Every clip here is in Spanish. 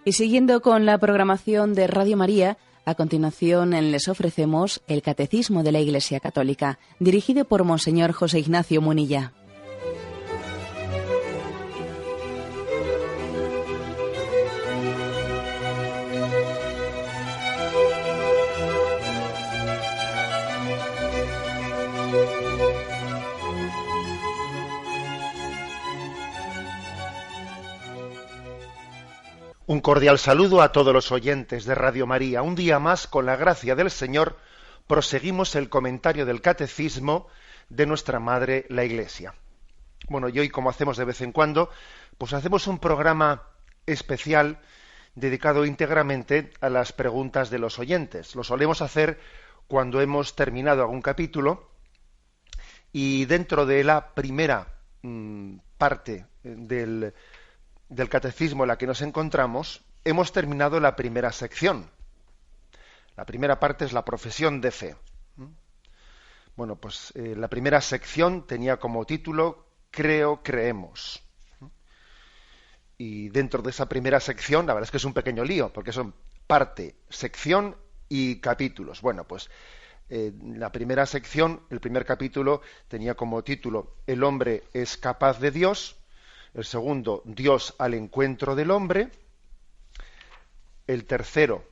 Y siguiendo con la programación de Radio María, a continuación les ofrecemos el Catecismo de la Iglesia Católica, dirigido por Monseñor José Ignacio Munilla. Un cordial saludo a todos los oyentes de Radio María. Un día más, con la gracia del Señor, proseguimos el comentario del Catecismo de nuestra Madre, la Iglesia. Bueno, y hoy, como hacemos de vez en cuando, pues hacemos un programa especial dedicado íntegramente a las preguntas de los oyentes. Lo solemos hacer cuando hemos terminado algún capítulo y dentro de la primera parte del catecismo en la que nos encontramos, hemos terminado la primera sección. La primera parte es la profesión de fe. Bueno, pues la primera sección tenía como título Creo, creemos. Y dentro de esa primera sección, la verdad es que es un pequeño lío, porque son parte, sección y capítulos. Bueno, pues la primera sección, el primer capítulo, tenía como título El hombre es capaz de Dios. El segundo, Dios al encuentro del hombre. El tercero,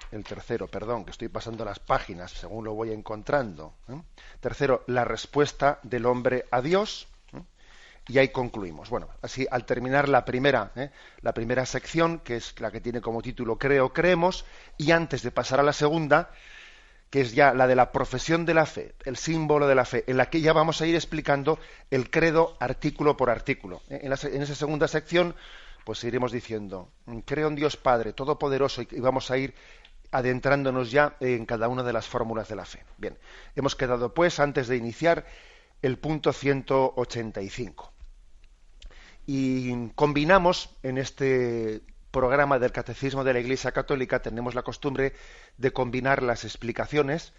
que estoy pasando las páginas según lo voy encontrando. Tercero, la respuesta del hombre a Dios. Y ahí concluimos. Bueno, así al terminar la primera sección, que es la que tiene como título Creo, creemos, y antes de pasar a la segunda, que es ya la de la profesión de la fe, el símbolo de la fe, en la que ya vamos a ir explicando el credo artículo por artículo. En esa segunda sección, pues iremos diciendo, creo en Dios Padre Todopoderoso, y vamos a ir adentrándonos ya en cada una de las fórmulas de la fe. Bien, hemos quedado pues, antes de iniciar, el punto 185. Y combinamos en este programa del Catecismo de la Iglesia Católica, tenemos la costumbre de combinar las explicaciones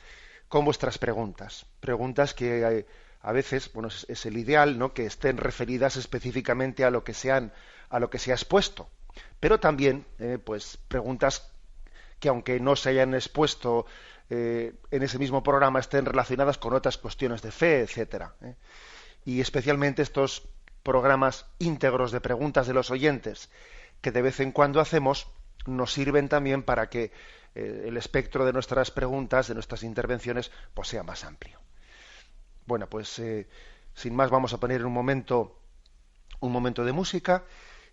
con vuestras preguntas. Preguntas que a veces, bueno, es el ideal, ¿no?, que estén referidas específicamente a lo que se ha expuesto. Pero también, pues, preguntas que aunque no se hayan expuesto en ese mismo programa, estén relacionadas con otras cuestiones de fe, etcétera. Y especialmente estos programas íntegros de preguntas de los oyentes, que de vez en cuando hacemos, nos sirven también para que el espectro de nuestras preguntas, de nuestras intervenciones, pues sea más amplio. Bueno, pues sin más vamos a poner un momento de música,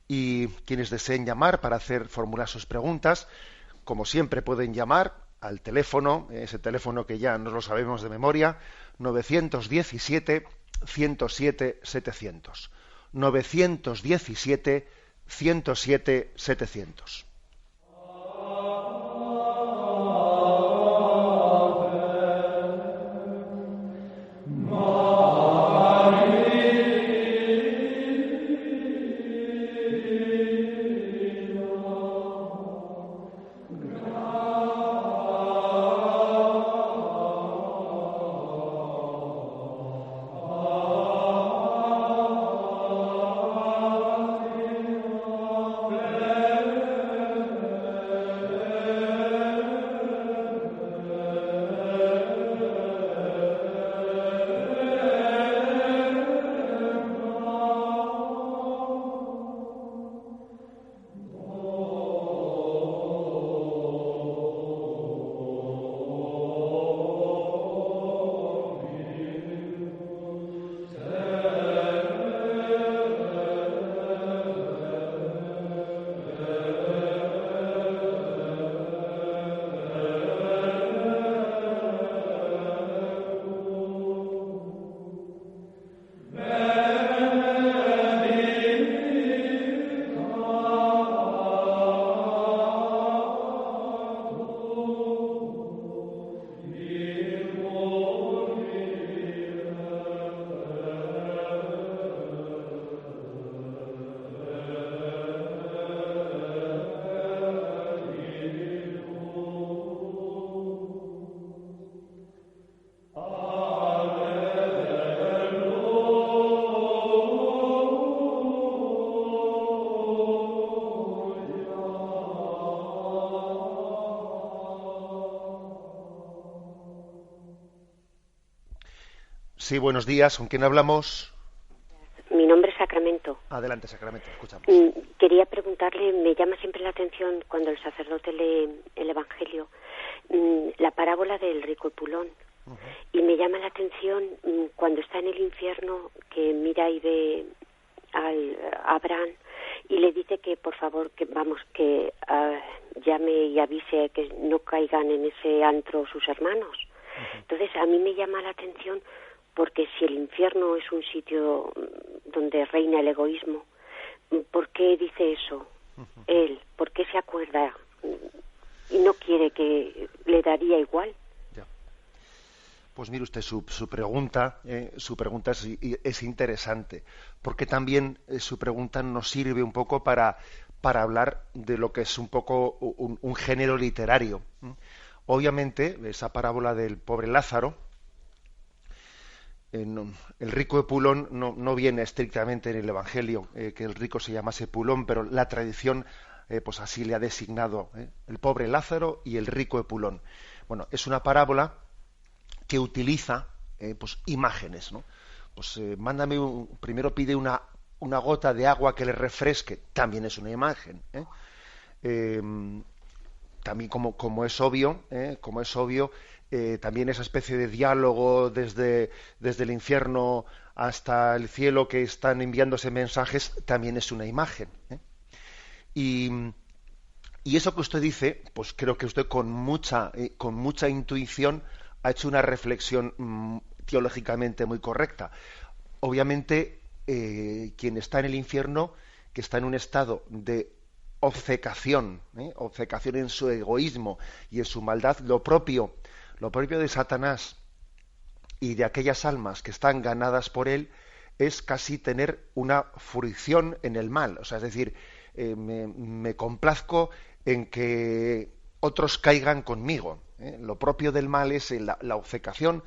y quienes deseen llamar para formular sus preguntas, como siempre pueden llamar al teléfono, ese teléfono que ya no lo sabemos de memoria, 917 107 700. 917 107 700. Sí, buenos días. ¿Con quién hablamos? Mi nombre es Sacramento. Adelante, Sacramento, escuchamos. Quería preguntarle, me llama siempre la atención cuando el sacerdote lee el Evangelio, la parábola del rico Epulón. Uh-huh. Y me llama la atención cuando está en el infierno, que mira y ve a Abraham y le dice que por favor que llame y avise que no caigan en ese antro sus hermanos. Uh-huh. Entonces a mí me llama la atención porque si el infierno es un sitio donde reina el egoísmo, ¿por qué dice eso? Uh-huh. Él, ¿por qué se acuerda y no quiere, que le daría igual? Ya. Pues mire usted, su pregunta es interesante, porque también su pregunta nos sirve un poco para hablar de lo que es un poco un género literario. Obviamente, esa parábola del pobre Lázaro, el rico Epulón no viene estrictamente en el Evangelio que el rico se llamase Epulón, pero la tradición pues así le ha designado, el pobre Lázaro y el rico Epulón. Bueno, es una parábola que utiliza pues imágenes, ¿no? Pues primero pide una gota de agua que le refresque, también es una imagen. También como es obvio, también esa especie de diálogo desde el infierno hasta el cielo, que están enviándose mensajes, también es una imagen. Y eso que usted dice, pues creo que usted con mucha intuición ha hecho una reflexión teológicamente muy correcta. Obviamente, quien está en el infierno, que está en un estado de obcecación en su egoísmo y en su maldad, lo propio de Satanás y de aquellas almas que están ganadas por él es casi tener una fruición en el mal. O sea, es decir, me complazco en que otros caigan conmigo. Lo propio del mal es la obcecación,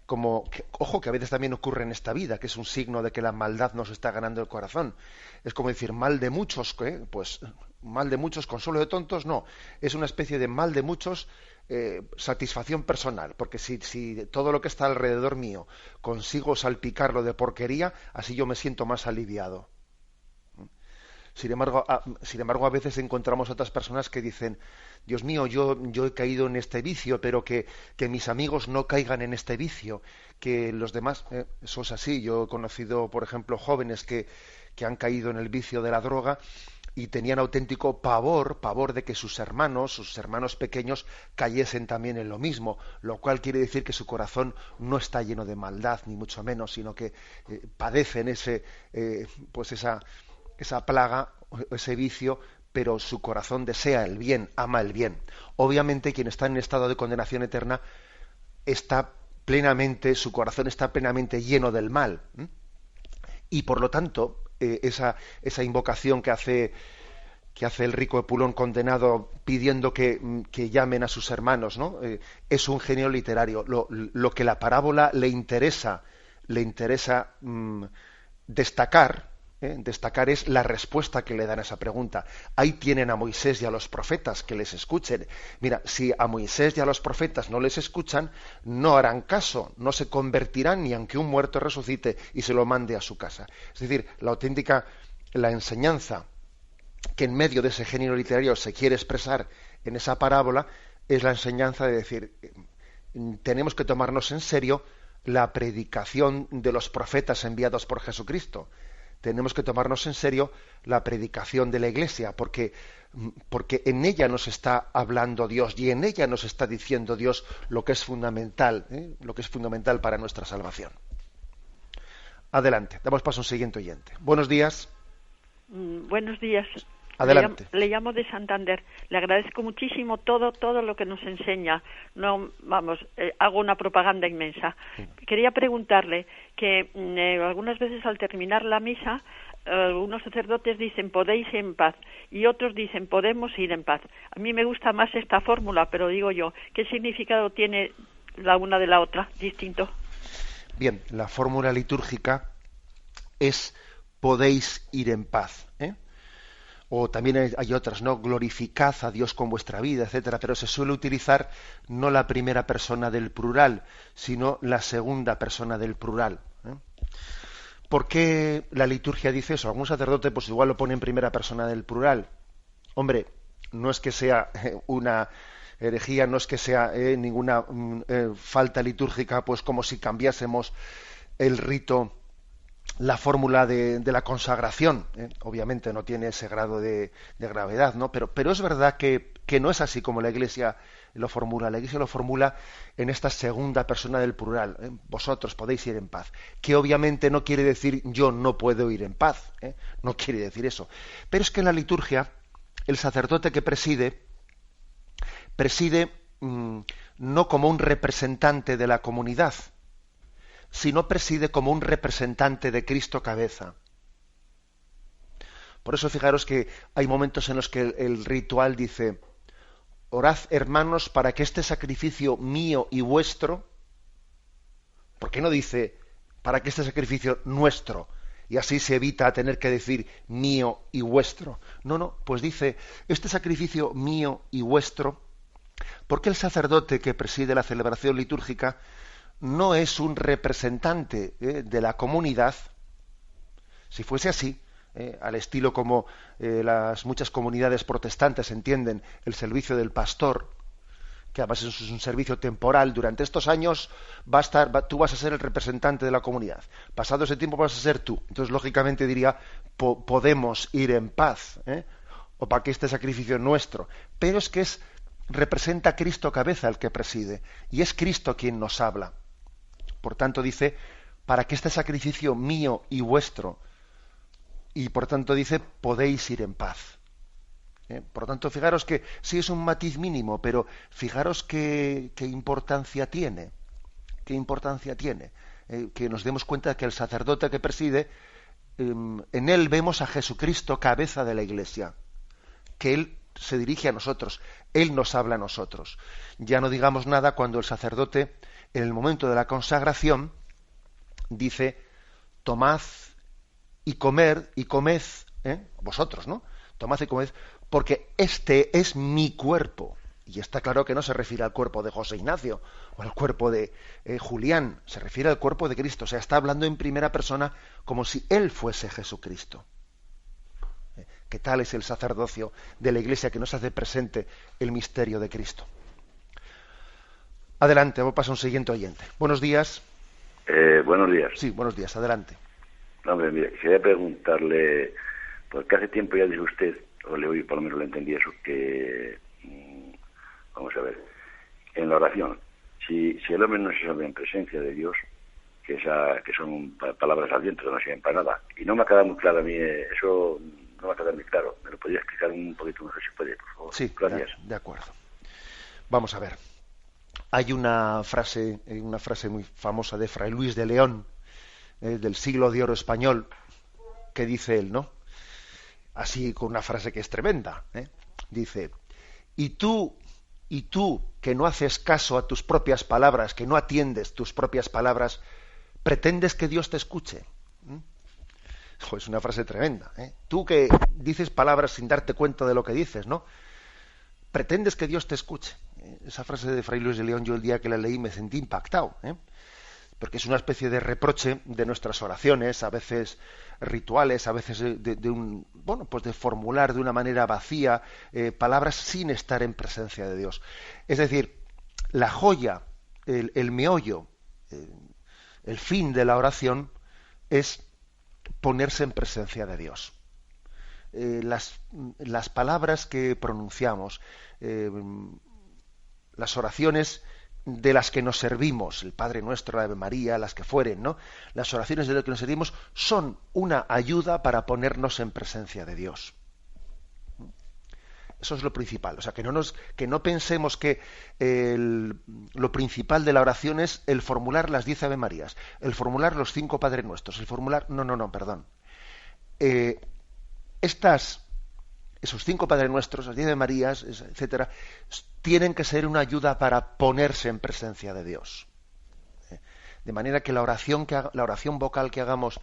ojo, que a veces también ocurre en esta vida, que es un signo de que la maldad nos está ganando el corazón. Es como decir, mal de muchos, pues mal de muchos, consuelo de tontos, no. Es una especie de mal de muchos, satisfacción personal, porque si todo lo que está alrededor mío consigo salpicarlo de porquería, así yo me siento más aliviado. Sin embargo, a veces encontramos otras personas que dicen, Dios mío, yo he caído en este vicio, pero que mis amigos no caigan en este vicio, que los demás, eso es así. Yo he conocido, por ejemplo, jóvenes que han caído en el vicio de la droga y tenían auténtico pavor de que sus hermanos pequeños cayesen también en lo mismo, lo cual quiere decir que su corazón no está lleno de maldad, ni mucho menos, sino que padecen esa plaga, ese vicio, pero su corazón desea el bien, ama el bien. Obviamente, quien está en estado de condenación eterna su corazón está plenamente lleno del mal. Y por lo tanto, esa invocación que hace el rico Epulón condenado pidiendo que llamen a sus hermanos, ¿no? Es un género literario. Lo que la parábola le interesa destacar es la respuesta que le dan a esa pregunta. Ahí tienen a Moisés y a los profetas, que les escuchen. Mira, si a Moisés y a los profetas no les escuchan, no harán caso, no se convertirán ni aunque un muerto resucite y se lo mande a su casa. Es decir, la enseñanza que en medio de ese género literario se quiere expresar en esa parábola es la enseñanza de decir, tenemos que tomarnos en serio la predicación de los profetas enviados por Jesucristo. Tenemos que tomarnos en serio la predicación de la Iglesia, porque en ella nos está hablando Dios y en ella nos está diciendo Dios lo que es fundamental, para nuestra salvación. Adelante, damos paso a un siguiente oyente. Buenos días. Buenos días. Adelante. Le llamo de Santander. Le agradezco muchísimo todo lo que nos enseña. Hago una propaganda inmensa. Quería preguntarle que algunas veces al terminar la misa, algunos sacerdotes dicen podéis ir en paz y otros dicen podemos ir en paz. A mí me gusta más esta fórmula, pero digo yo, ¿qué significado tiene la una de la otra? Distinto. Bien, la fórmula litúrgica es podéis ir en paz, O también hay otras, ¿no? Glorificad a Dios con vuestra vida, etcétera, pero se suele utilizar no la primera persona del plural, sino la segunda persona del plural. ¿Por qué la liturgia dice eso? Algún sacerdote pues igual lo pone en primera persona del plural. Hombre, no es que sea una herejía, no es que sea ninguna falta litúrgica, pues como si cambiásemos el rito, la fórmula de la consagración. Obviamente no tiene ese grado de gravedad, ¿no? Pero es verdad que no es así como la Iglesia lo formula. La Iglesia lo formula en esta segunda persona del plural. Vosotros podéis ir en paz. Que obviamente no quiere decir yo no puedo ir en paz. No quiere decir eso. Pero es que en la liturgia el sacerdote que preside no como un representante de la comunidad, sino preside como un representante de Cristo cabeza. Por eso fijaros que hay momentos en los que el ritual dice: orad, hermanos, para que este sacrificio mío y vuestro, ¿por qué no dice para que este sacrificio nuestro? Y así se evita tener que decir mío y vuestro. No, pues dice este sacrificio mío y vuestro, porque el sacerdote que preside la celebración litúrgica no es un representante de la comunidad. Si fuese así, al estilo como las muchas comunidades protestantes entienden el servicio del pastor, que además es un servicio temporal, durante estos años tú vas a ser el representante de la comunidad, pasado ese tiempo vas a ser tú. Entonces lógicamente diría podemos ir en paz, o para que este sacrificio nuestro, pero es que representa a Cristo cabeza el que preside, y es Cristo quien nos habla. Por tanto dice, para que este sacrificio mío y vuestro, y por tanto dice, podéis ir en paz. Por tanto, fijaros que sí es un matiz mínimo, pero fijaros qué importancia tiene. Qué importancia tiene. Que nos demos cuenta de que el sacerdote que preside, en él vemos a Jesucristo, cabeza de la Iglesia. Que él se dirige a nosotros, él nos habla a nosotros. Ya no digamos nada cuando el sacerdote, en el momento de la consagración, dice: tomad y comed, vosotros, ¿no? Tomad y comed, porque este es mi cuerpo. Y está claro que no se refiere al cuerpo de José Ignacio o al cuerpo de Julián, se refiere al cuerpo de Cristo. O sea, está hablando en primera persona como si él fuese Jesucristo. ¿Qué tal es el sacerdocio de la Iglesia que nos hace presente el misterio de Cristo? Adelante, vamos a pasar a un siguiente oyente. Buenos días. Buenos días. Sí, buenos días, adelante. No, hombre, mire, quería preguntarle, porque hace tiempo ya dijo usted, o le oí, por lo menos le entendí eso, que, vamos a ver, en la oración, si el hombre no se sabe en presencia de Dios, que son palabras al viento, que no sirven para nada, y no me ha quedado muy claro a mí, eso no me ha quedado muy claro, ¿me lo podría explicar un poquito mejor si puede, por favor? Sí, gracias. De acuerdo. Vamos a ver. Hay una frase muy famosa de Fray Luis de León, del siglo de oro español, que dice él, ¿no? Así, con una frase que es tremenda, dice: y tú que no haces caso a tus propias palabras, que no atiendes tus propias palabras, ¿pretendes que Dios te escuche? Es una frase tremenda, Tú que dices palabras sin darte cuenta de lo que dices, ¿no? ¿Pretendes que Dios te escuche? Esa frase de Fray Luis de León, yo el día que la leí me sentí impactado, porque es una especie de reproche de nuestras oraciones, a veces rituales, a veces de formular de una manera vacía palabras sin estar en presencia de Dios. Es decir, la joya, el meollo, el fin de la oración es ponerse en presencia de Dios. Las palabras que pronunciamos, las oraciones de las que nos servimos, el Padre Nuestro, la Ave María, las que fueren, ¿no? Las oraciones de las que nos servimos son una ayuda para ponernos en presencia de Dios. Eso es lo principal. O sea, que no pensemos que lo principal de la oración es el formular las 10 Ave Marías, el formular los 5 Padres Nuestros, el formular... No, perdón. Esos 5 Padres Nuestros, las 10 Ave Marías, etcétera, tienen que ser una ayuda para ponerse en presencia de Dios. De manera que la oración vocal que hagamos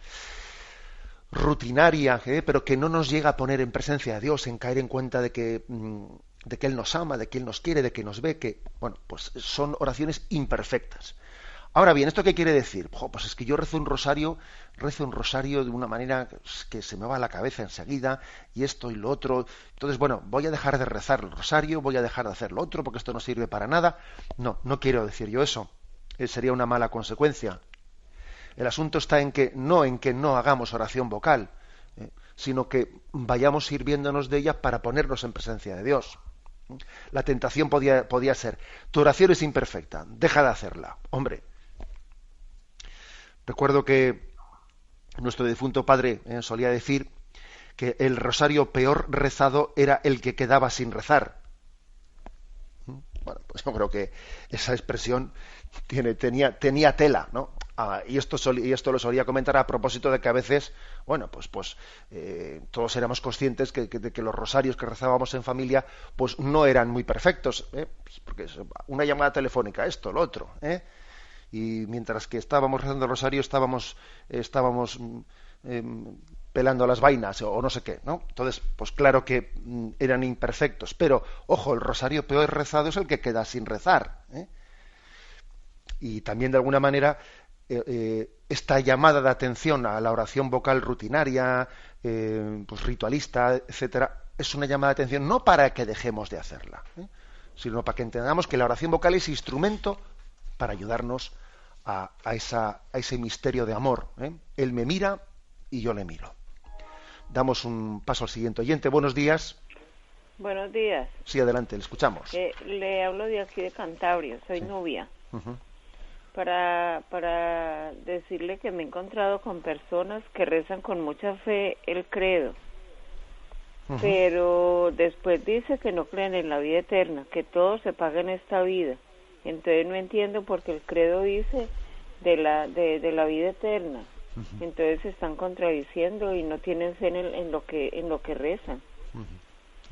rutinaria, pero que no nos llega a poner en presencia de Dios, en caer en cuenta de que Él nos ama, de que Él nos quiere, de que nos ve, que, bueno, pues son oraciones imperfectas. Ahora bien, ¿esto qué quiere decir? Pues es que yo rezo un rosario de una manera que se me va a la cabeza enseguida, y esto y lo otro. Entonces, bueno, voy a dejar de rezar el rosario, voy a dejar de hacer lo otro, porque esto no sirve para nada. No quiero decir yo eso. Sería una mala consecuencia. El asunto está en que no hagamos oración vocal, sino que vayamos sirviéndonos de ella para ponernos en presencia de Dios. La tentación podía ser: tu oración es imperfecta, deja de hacerla. Hombre, recuerdo que nuestro difunto padre solía decir que el rosario peor rezado era el que quedaba sin rezar. Bueno, pues yo creo que esa expresión tenía tela, ¿no? Y esto lo solía comentar a propósito de que a veces, bueno, pues todos éramos conscientes de que los rosarios que rezábamos en familia pues no eran muy perfectos, pues porque una llamada telefónica, esto, lo otro, y mientras que estábamos rezando el rosario estábamos pelando las vainas o no sé qué, ¿no? Entonces, pues claro que eran imperfectos, pero ojo, el rosario peor rezado es el que queda sin rezar, y también de alguna manera esta llamada de atención a la oración vocal rutinaria, pues ritualista, etcétera, es una llamada de atención no para que dejemos de hacerla, sino para que entendamos que la oración vocal es instrumento para ayudarnos a ese misterio de amor. Él me mira y yo le miro. Damos un paso al siguiente oyente. Buenos días. Buenos días. Sí, adelante, le escuchamos. Le hablo de aquí de Cantabria, soy Nubia. Uh-huh. Para decirle que me he encontrado con personas que rezan con mucha fe el credo, uh-huh, pero después dice que no creen en la vida eterna, que todo se paga en esta vida. Entonces no entiendo porque el credo dice de la vida eterna. Uh-huh. Entonces se están contradiciendo y no tienen fe en lo que rezan. Uh-huh.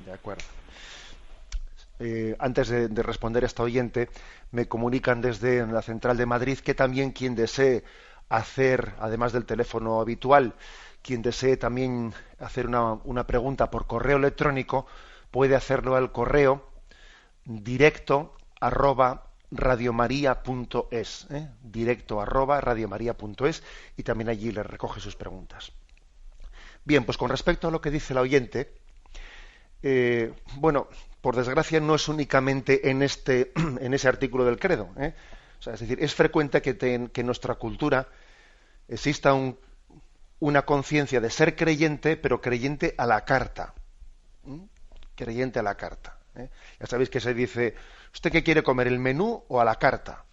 De acuerdo. Antes de responder a esta oyente, me comunican desde la central de Madrid que también quien desee hacer, además del teléfono habitual, quien desee también hacer una pregunta por correo electrónico, puede hacerlo al correo directo@radiomaria.es, directo@radiomaria.es, y también allí le recoge sus preguntas. Bien, pues con respecto a lo que dice la oyente, bueno, por desgracia no es únicamente en ese artículo del credo, O sea, es decir, es frecuente que en nuestra cultura exista una conciencia de ser creyente, pero creyente a la carta. Creyente a la carta. Ya sabéis que se dice: ¿usted qué quiere comer, el menú o a la carta?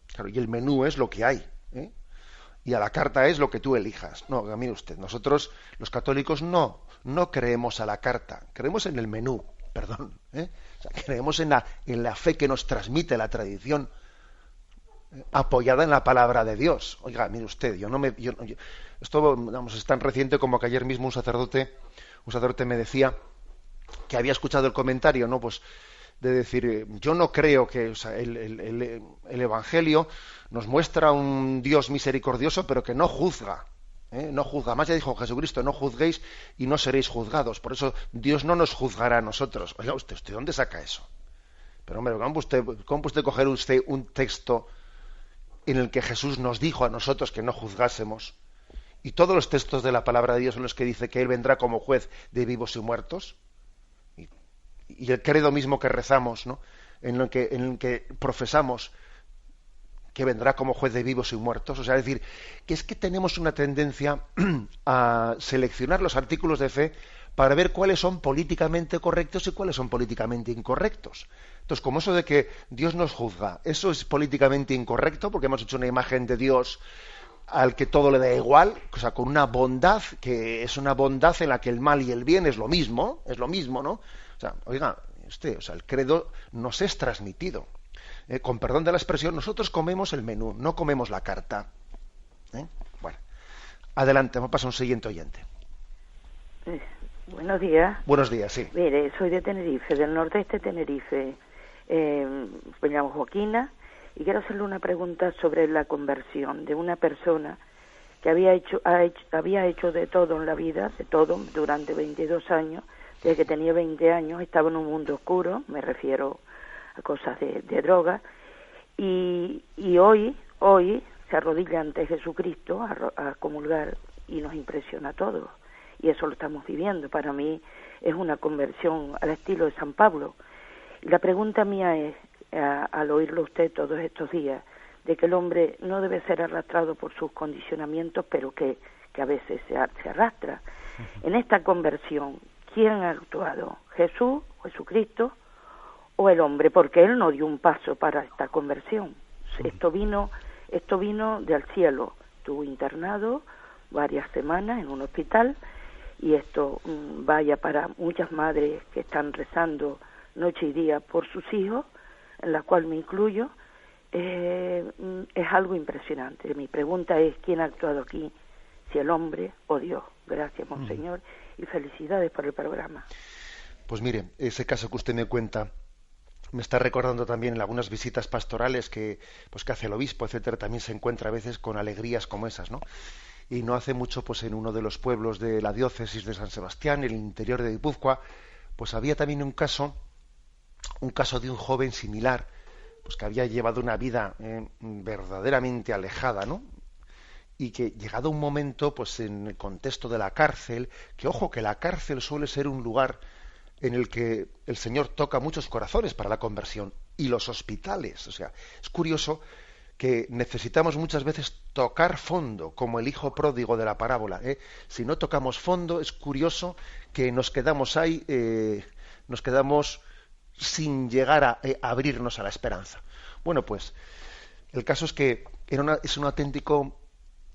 Claro, y el menú es lo que hay, y a la carta es lo que tú elijas. No, mire usted, nosotros los católicos no creemos a la carta, creemos en el menú, perdón, O sea, creemos en la fe que nos transmite la tradición, apoyada en la palabra de Dios. Oiga, mire usted, esto, vamos, es tan reciente como que ayer mismo un sacerdote me decía que había escuchado el comentario, ¿no? Pues de decir, yo no creo que, o sea, el Evangelio nos muestra un Dios misericordioso, pero que no juzga. No juzga. Más ya dijo Jesucristo: no juzguéis y no seréis juzgados. Por eso Dios no nos juzgará a nosotros. Oiga, ¿usted dónde saca eso? Pero hombre, ¿cómo puede usted coger un texto en el que Jesús nos dijo a nosotros que no juzgásemos? Y todos los textos de la palabra de Dios son los que dice que Él vendrá como juez de vivos y muertos. Y el credo mismo que rezamos, ¿no? en el que profesamos que vendrá como juez de vivos y muertos. O sea, es decir, que es que tenemos una tendencia a seleccionar los artículos de fe para ver cuáles son políticamente correctos y cuáles son políticamente incorrectos. Entonces, como eso de que Dios nos juzga, eso es políticamente incorrecto porque hemos hecho una imagen de Dios al que todo le da igual, o sea, con una bondad que es una bondad en la que el mal y el bien es lo mismo, ¿no? O sea, oiga, el credo nos es transmitido. Con perdón de la expresión, nosotros comemos el menú, no comemos la carta. Bueno, adelante, vamos a pasar a un siguiente oyente. Buenos días. Buenos días, sí. Mire, soy de Tenerife, del nordeste de Tenerife. Me llamo Joaquina y quiero hacerle una pregunta sobre la conversión de una persona que había hecho de todo en la vida, de todo, durante 22 años, desde que tenía 20 años, estaba en un mundo oscuro, me refiero a cosas de droga, y hoy se arrodilla ante Jesucristo a comulgar y nos impresiona a todos, y eso lo estamos viviendo. Para mí es una conversión al estilo de San Pablo. Y la pregunta mía es, al oírlo usted todos estos días, de que el hombre no debe ser arrastrado por sus condicionamientos, pero que a veces se arrastra. En esta conversión, ¿quién ha actuado? ¿Jesús, Jesucristo o el hombre? Porque él no dio un paso para esta conversión. Esto vino del cielo. Estuvo internado varias semanas en un hospital, y esto vaya para muchas madres que están rezando noche y día por sus hijos, en la cual me incluyo. Es algo impresionante. Mi pregunta es, ¿quién ha actuado aquí? Si el hombre o Dios. Gracias, monseñor, y felicidades por el programa. Pues mire, ese caso que usted me cuenta me está recordando también en algunas visitas pastorales que hace el obispo, etcétera, también se encuentra a veces con alegrías como esas, ¿no? Y no hace mucho, pues en uno de los pueblos de la diócesis de San Sebastián, en el interior de Guipúzcoa, pues había también un caso de un joven similar, pues que había llevado una vida verdaderamente alejada, ¿no? Y que llegado un momento, pues en el contexto de la cárcel, que ojo, que la cárcel suele ser un lugar en el que el Señor toca muchos corazones para la conversión, y los hospitales, o sea, es curioso que necesitamos muchas veces tocar fondo, como el hijo pródigo de la parábola, ¿eh? Si no tocamos fondo, es curioso que nos quedamos ahí, nos quedamos sin llegar a abrirnos a la esperanza. Bueno, pues el caso es que es un auténtico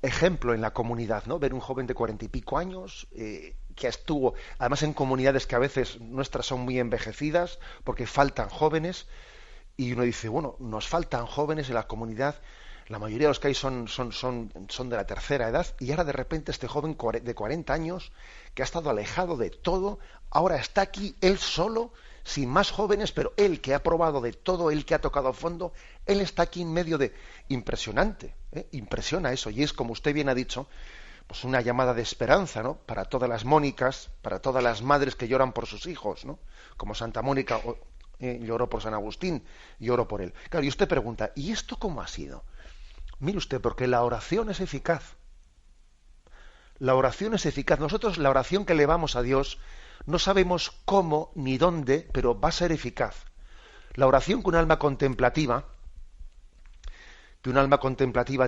ejemplo en la comunidad, ¿no? Ver un joven de 40 y pico años que estuvo, además en comunidades que a veces nuestras son muy envejecidas porque faltan jóvenes, y uno dice, bueno, nos faltan jóvenes en la comunidad, la mayoría de los que hay son de la tercera edad, y ahora de repente este joven de 40 años que ha estado alejado de todo, ahora está aquí él solo, sin más jóvenes, pero él que ha probado de todo, él que ha tocado a fondo, él está aquí en medio de... Impresionante, impresiona eso, y es, como usted bien ha dicho, pues una llamada de esperanza, ¿no? Para todas las Mónicas, para todas las madres que lloran por sus hijos, ¿no? Como Santa Mónica lloró por San Agustín, lloró por él. Claro, y usted pregunta, ¿y esto cómo ha sido? Mire usted, porque la oración es eficaz. La oración es eficaz. Nosotros la oración que elevamos a Dios no sabemos cómo ni dónde, pero va a ser eficaz. La oración que un alma contemplativa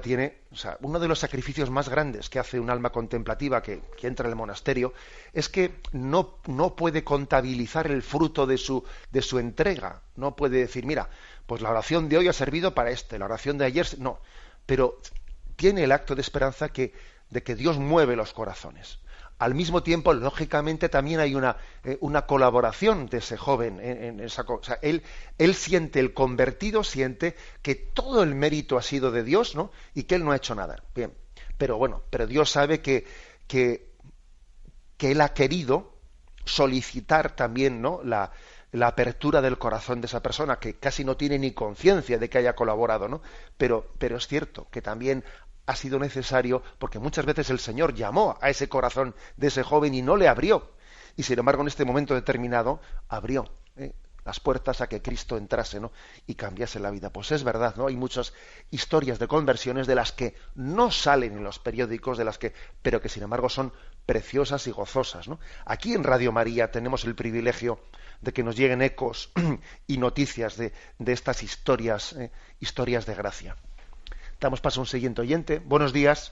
tiene, o sea, uno de los sacrificios más grandes que hace un alma contemplativa que entra en el monasterio es que no puede contabilizar el fruto de su entrega. No puede decir, mira, pues la oración de hoy ha servido para la oración de ayer, no. Pero tiene el acto de esperanza de que Dios mueve los corazones. Al mismo tiempo, lógicamente, también hay una colaboración de ese joven en esa cosa. O sea, él siente, el convertido siente que todo el mérito ha sido de Dios, ¿no? Y que él no ha hecho nada. Bien, pero Dios sabe que él ha querido solicitar también, ¿no? La apertura del corazón de esa persona, que casi no tiene ni conciencia de que haya colaborado, ¿no? Pero es cierto que también ha sido necesario, porque muchas veces el Señor llamó a ese corazón de ese joven y no le abrió. Y sin embargo, en este momento determinado, abrió las puertas a que Cristo entrase, ¿no? Y cambiase la vida. Pues es verdad, ¿no? Hay muchas historias de conversiones de las que no salen en los periódicos, pero que sin embargo son preciosas y gozosas, ¿no? Aquí en Radio María tenemos el privilegio de que nos lleguen ecos y noticias de estas historias de gracia. Damos paso a un siguiente oyente. Buenos días.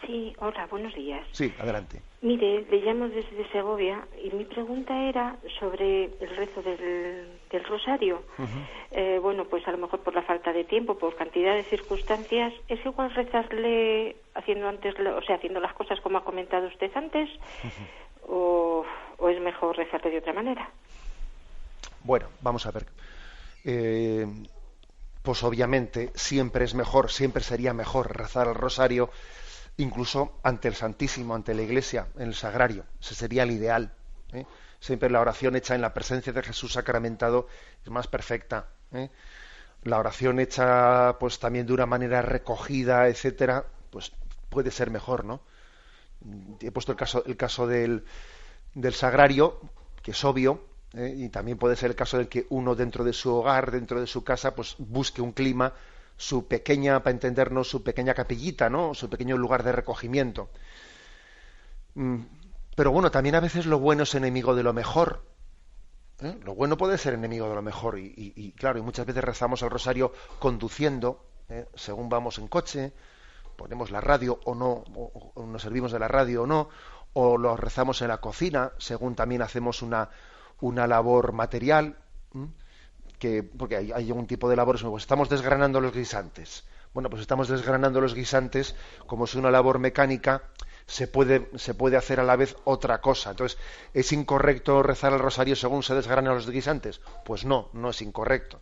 Sí, hola, buenos días. Sí, adelante. Mire, le llamo desde Segovia y mi pregunta era sobre el rezo del rosario. Uh-huh. Bueno, pues a lo mejor por la falta de tiempo, por cantidad de circunstancias, ¿es igual rezarle haciendo las cosas como ha comentado usted antes? Uh-huh. ¿O es mejor rezarle de otra manera? Bueno, vamos a ver. Pues obviamente siempre es mejor, siempre sería mejor rezar el rosario incluso ante el Santísimo, ante la Iglesia, en el sagrario. Ese sería el ideal. Siempre la oración hecha en la presencia de Jesús sacramentado es más perfecta. La oración hecha pues también de una manera recogida, etcétera, pues puede ser mejor, ¿no? He puesto el caso del sagrario, que es obvio, y también puede ser el caso del que uno dentro de su hogar, dentro de su casa, pues busque un clima, su pequeña, para entendernos, su pequeña capillita, ¿no? Su pequeño lugar de recogimiento. Pero bueno, también a veces lo bueno es enemigo de lo mejor. Lo bueno puede ser enemigo de lo mejor y claro, y muchas veces rezamos el rosario conduciendo, según vamos en coche, ponemos la radio o no, o nos servimos de la radio o no, o lo rezamos en la cocina, según también hacemos una labor material, porque hay un tipo de labores, pues estamos desgranando los guisantes. Bueno, pues estamos desgranando los guisantes, como es una labor mecánica, se puede hacer a la vez otra cosa. Entonces, ¿es incorrecto rezar el rosario según se desgranan los guisantes? Pues no es incorrecto.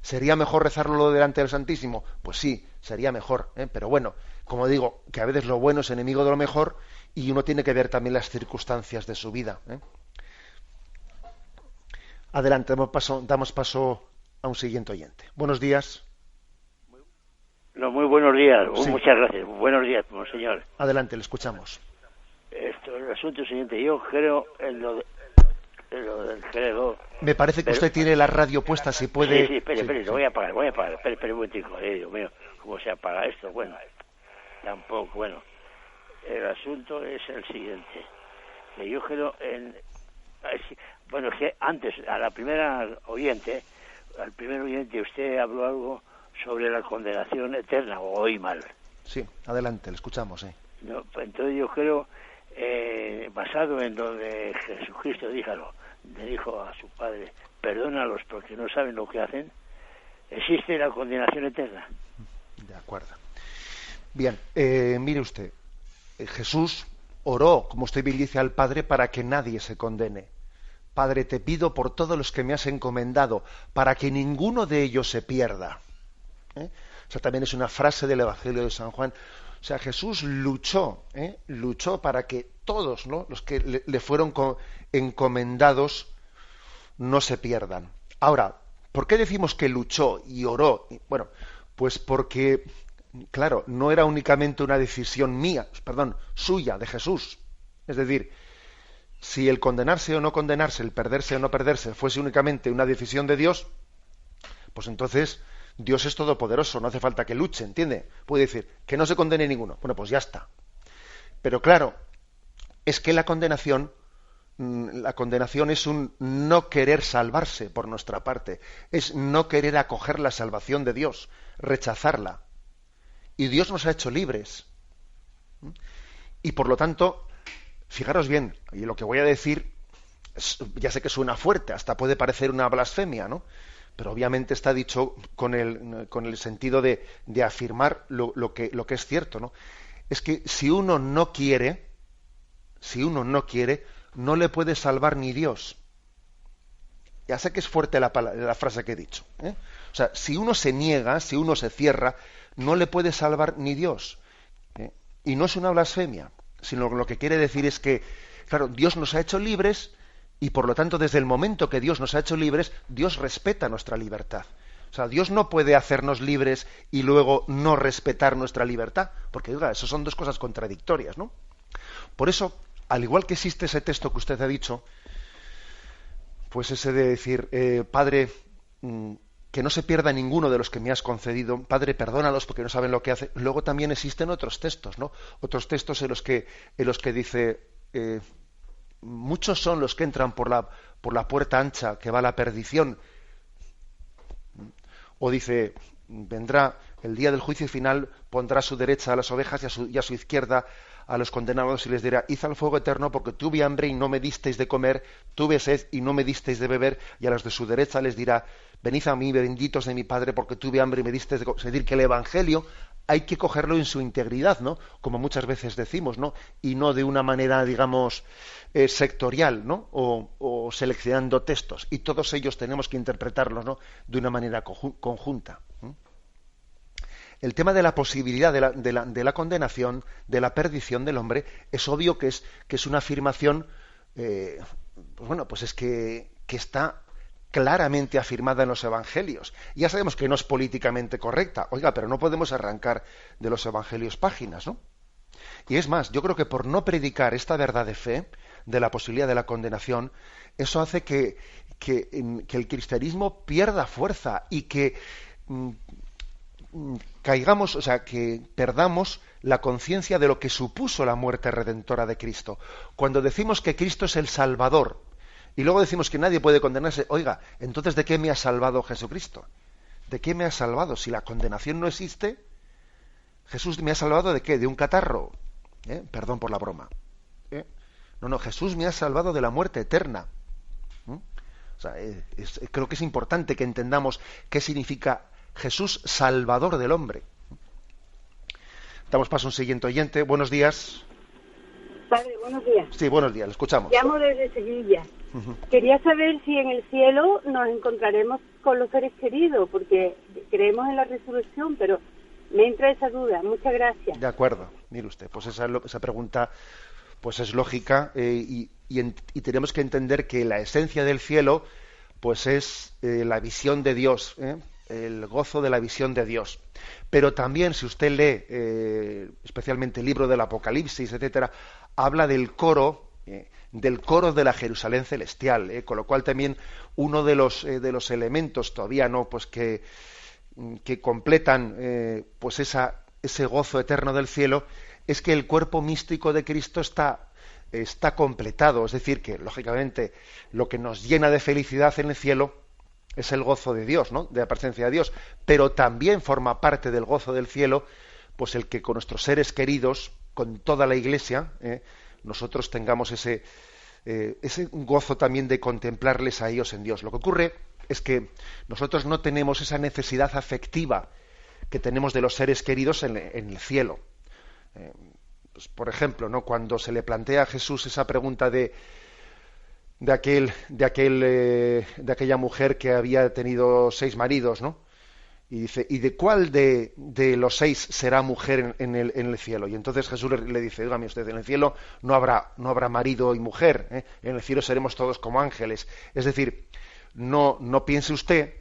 ¿Sería mejor rezarlo delante del Santísimo? Pues sí, sería mejor, pero bueno, como digo, que a veces lo bueno es enemigo de lo mejor y uno tiene que ver también las circunstancias de su vida. Adelante, damos paso a un siguiente oyente. Buenos días. No, muy buenos días. Sí. Muchas gracias. Buenos días, monseñor. Adelante, le escuchamos. El asunto es el siguiente. Yo creo en lo del credo. Me parece que usted tiene la radio puesta, si puede... Sí, espere, lo voy a apagar. Espere un momentico. Dios mío, ¿cómo se apaga esto? Bueno, tampoco, bueno. El asunto es el siguiente. Que yo creo en... Bueno, es que antes, al primer oyente, usted habló algo sobre la condenación eterna, o oí mal. Sí, adelante, le escuchamos. No, pues entonces yo creo, basado en donde Jesucristo le dijo a su Padre, perdónalos porque no saben lo que hacen, existe la condenación eterna. De acuerdo. Bien, mire usted, Jesús oró, como usted bien dice, al Padre para que nadie se condene. Padre, te pido por todos los que me has encomendado, para que ninguno de ellos se pierda. O sea, también es una frase del Evangelio de San Juan. O sea, Jesús luchó para que todos, ¿no?, los que le fueron encomendados no se pierdan. Ahora, ¿por qué decimos que luchó y oró? Bueno, pues porque, claro, no era únicamente una decisión suya, de Jesús. Es decir, si el condenarse o no condenarse, el perderse o no perderse, fuese únicamente una decisión de Dios, pues entonces Dios es todopoderoso, no hace falta que luche, ¿entiende? Puede decir, que no se condene ninguno. Bueno, pues ya está. Pero claro, es que la condenación es un no querer salvarse por nuestra parte, es no querer acoger la salvación de Dios, rechazarla. Y Dios nos ha hecho libres. Y por lo tanto, fijaros bien, y lo que voy a decir, ya sé que suena fuerte, hasta puede parecer una blasfemia, ¿no? Pero obviamente está dicho con el sentido de afirmar lo que es cierto, ¿no? Es que si uno no quiere, no le puede salvar ni Dios. Ya sé que es fuerte la frase que he dicho, O sea, si uno se niega, si uno se cierra, no le puede salvar ni Dios. Y no es una blasfemia, sino lo que quiere decir es que, claro, Dios nos ha hecho libres y por lo tanto desde el momento que Dios nos ha hecho libres, Dios respeta nuestra libertad. O sea, Dios no puede hacernos libres y luego no respetar nuestra libertad, porque, oiga, eso son dos cosas contradictorias, ¿no? Por eso, al igual que existe ese texto que usted ha dicho, pues ese de decir, Padre, que no se pierda ninguno de los que me has concedido, Padre, perdónalos porque no saben lo que hacen. Luego también existen otros textos, ¿no? Otros textos en los que dice, muchos son los que entran por la puerta ancha que va a la perdición. O dice, vendrá el día del juicio final, pondrá a su derecha a las ovejas y a su izquierda a los condenados y les dirá, id al fuego eterno porque tuve hambre y no me disteis de comer, tuve sed y no me disteis de beber, y a los de su derecha les dirá, venid a mí, benditos de mi Padre, porque tuve hambre y me disteis de comer. Es decir, que el Evangelio hay que cogerlo en su integridad, ¿no? Como muchas veces decimos, ¿no? Y no de una manera, digamos, sectorial, ¿no? O seleccionando textos. Y todos ellos tenemos que interpretarlos, ¿no?, de una manera conjunta. El tema de la posibilidad de la condenación, de la perdición del hombre, es obvio que es una afirmación, pues bueno, pues es que está claramente afirmada en los evangelios. Ya sabemos que no es políticamente correcta, oiga, pero no podemos arrancar de los evangelios páginas, ¿no? Y es más, yo creo que por no predicar esta verdad de fe, de la posibilidad de la condenación, eso hace que el cristianismo pierda fuerza y que caigamos, o sea, que perdamos la conciencia de lo que supuso la muerte redentora de Cristo. Cuando decimos que Cristo es el Salvador y luego decimos que nadie puede condenarse, oiga, entonces ¿de qué me ha salvado Jesucristo? ¿De qué me ha salvado? Si la condenación no existe, Jesús me ha salvado ¿de qué? ¿De un catarro? Perdón por la broma. No, Jesús me ha salvado de la muerte eterna. O sea, creo que es importante que entendamos qué significa Jesús Salvador del hombre. Damos paso a un siguiente oyente. Buenos días. Padre, buenos días. Sí, buenos días, le escuchamos. Llamo desde Sevilla. Quería saber si en el cielo nos encontraremos con los seres queridos, porque creemos en la resurrección, pero me entra esa duda. Muchas gracias. De acuerdo. Mire usted, pues esa pregunta pues es lógica y tenemos que entender que la esencia del cielo pues es la visión de Dios, el gozo de la visión de Dios. Pero también, si usted lee especialmente el libro del Apocalipsis, etcétera, habla del coro de la Jerusalén celestial, con lo cual también uno de los elementos todavía no pues que completan pues ese gozo eterno del cielo es que el cuerpo místico de Cristo está completado, es decir, que lógicamente lo que nos llena de felicidad en el cielo es el gozo de Dios, ¿no? De la presencia de Dios, pero también forma parte del gozo del cielo, pues el que con nuestros seres queridos, con toda la Iglesia, nosotros tengamos ese gozo también de contemplarles a ellos en Dios. Lo que ocurre es que nosotros no tenemos esa necesidad afectiva que tenemos de los seres queridos en el cielo. Pues, por ejemplo, ¿no? Cuando se le plantea a Jesús esa pregunta de aquella mujer que había tenido 6 maridos, ¿no? Y dice, ¿y de cuál de los 6 será mujer en el cielo? Y entonces Jesús le dice, dígame usted, en el cielo no habrá marido y mujer, en el cielo seremos todos como ángeles. Es decir, no piense usted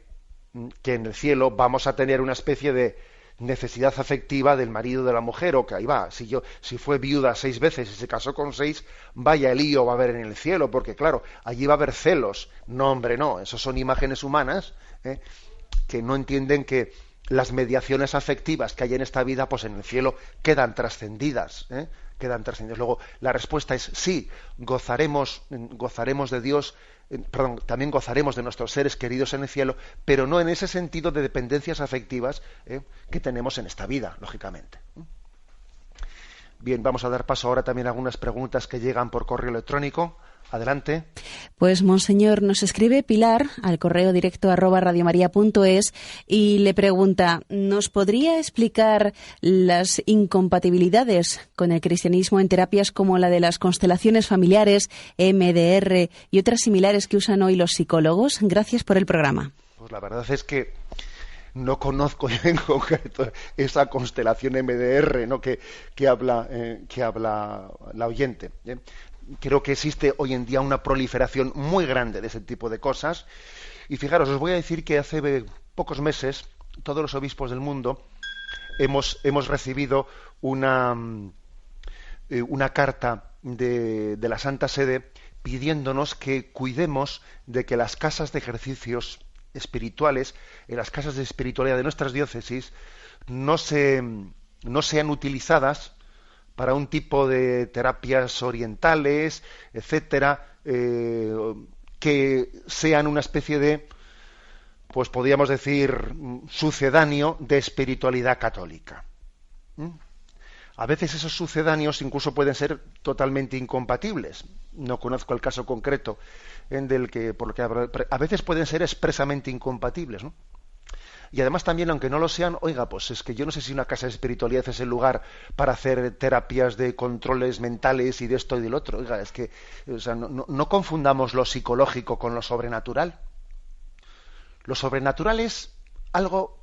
que en el cielo vamos a tener una especie de necesidad afectiva del marido de la mujer, o que ahí va, si fue viuda 6 veces y se casó con 6, vaya lío va a haber en el cielo, porque claro, allí va a haber celos. No, hombre, no, esos son imágenes humanas, que no entienden que las mediaciones afectivas que hay en esta vida, pues en el cielo quedan trascendidas, Luego, la respuesta es sí, gozaremos de Dios, también gozaremos de nuestros seres queridos en el cielo, pero no en ese sentido de dependencias afectivas que tenemos en esta vida, lógicamente. Bien, vamos a dar paso ahora también a algunas preguntas que llegan por correo electrónico. Adelante. Pues, monseñor, nos escribe Pilar al correo directo @radiomaria.es y le pregunta, ¿nos podría explicar las incompatibilidades con el cristianismo en terapias como la de las constelaciones familiares, MDR y otras similares que usan hoy los psicólogos? Gracias por el programa. Pues la verdad es que no conozco en concreto esa constelación MDR, ¿no? que habla la oyente. Creo que existe hoy en día una proliferación muy grande de ese tipo de cosas. Y fijaros, os voy a decir que hace pocos meses todos los obispos del mundo hemos recibido una carta de la Santa Sede pidiéndonos que cuidemos de que las casas de ejercicios espirituales, en las casas de espiritualidad de nuestras diócesis, no sean utilizadas para un tipo de terapias orientales, etcétera, que sean una especie de, pues podríamos decir, sucedáneo de espiritualidad católica. A veces esos sucedáneos incluso pueden ser totalmente incompatibles. No conozco el caso concreto por lo que a veces pueden ser expresamente incompatibles, ¿no? Y además también, aunque no lo sean, oiga, pues es que yo no sé si una casa de espiritualidad es el lugar para hacer terapias de controles mentales y de esto y del otro. Oiga, es que no confundamos lo psicológico con lo sobrenatural. Lo sobrenatural es algo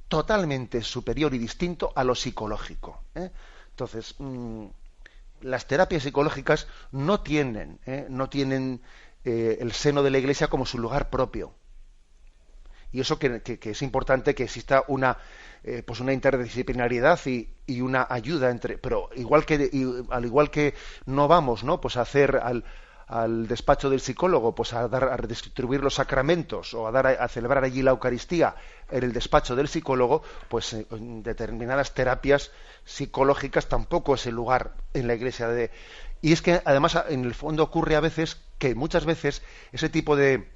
totalmente superior y distinto a lo psicológico. Entonces, las terapias psicológicas no tienen el seno de la Iglesia como su lugar propio. Y eso que es importante que exista una pues una interdisciplinariedad y una ayuda entre, pero al igual que no vamos, ¿no?, pues a hacer al despacho del psicólogo, pues a distribuir los sacramentos o a celebrar allí la Eucaristía en el despacho del psicólogo, pues en determinadas terapias psicológicas tampoco es el lugar en la Iglesia de... Y es que además en el fondo ocurre a veces que muchas veces ese tipo de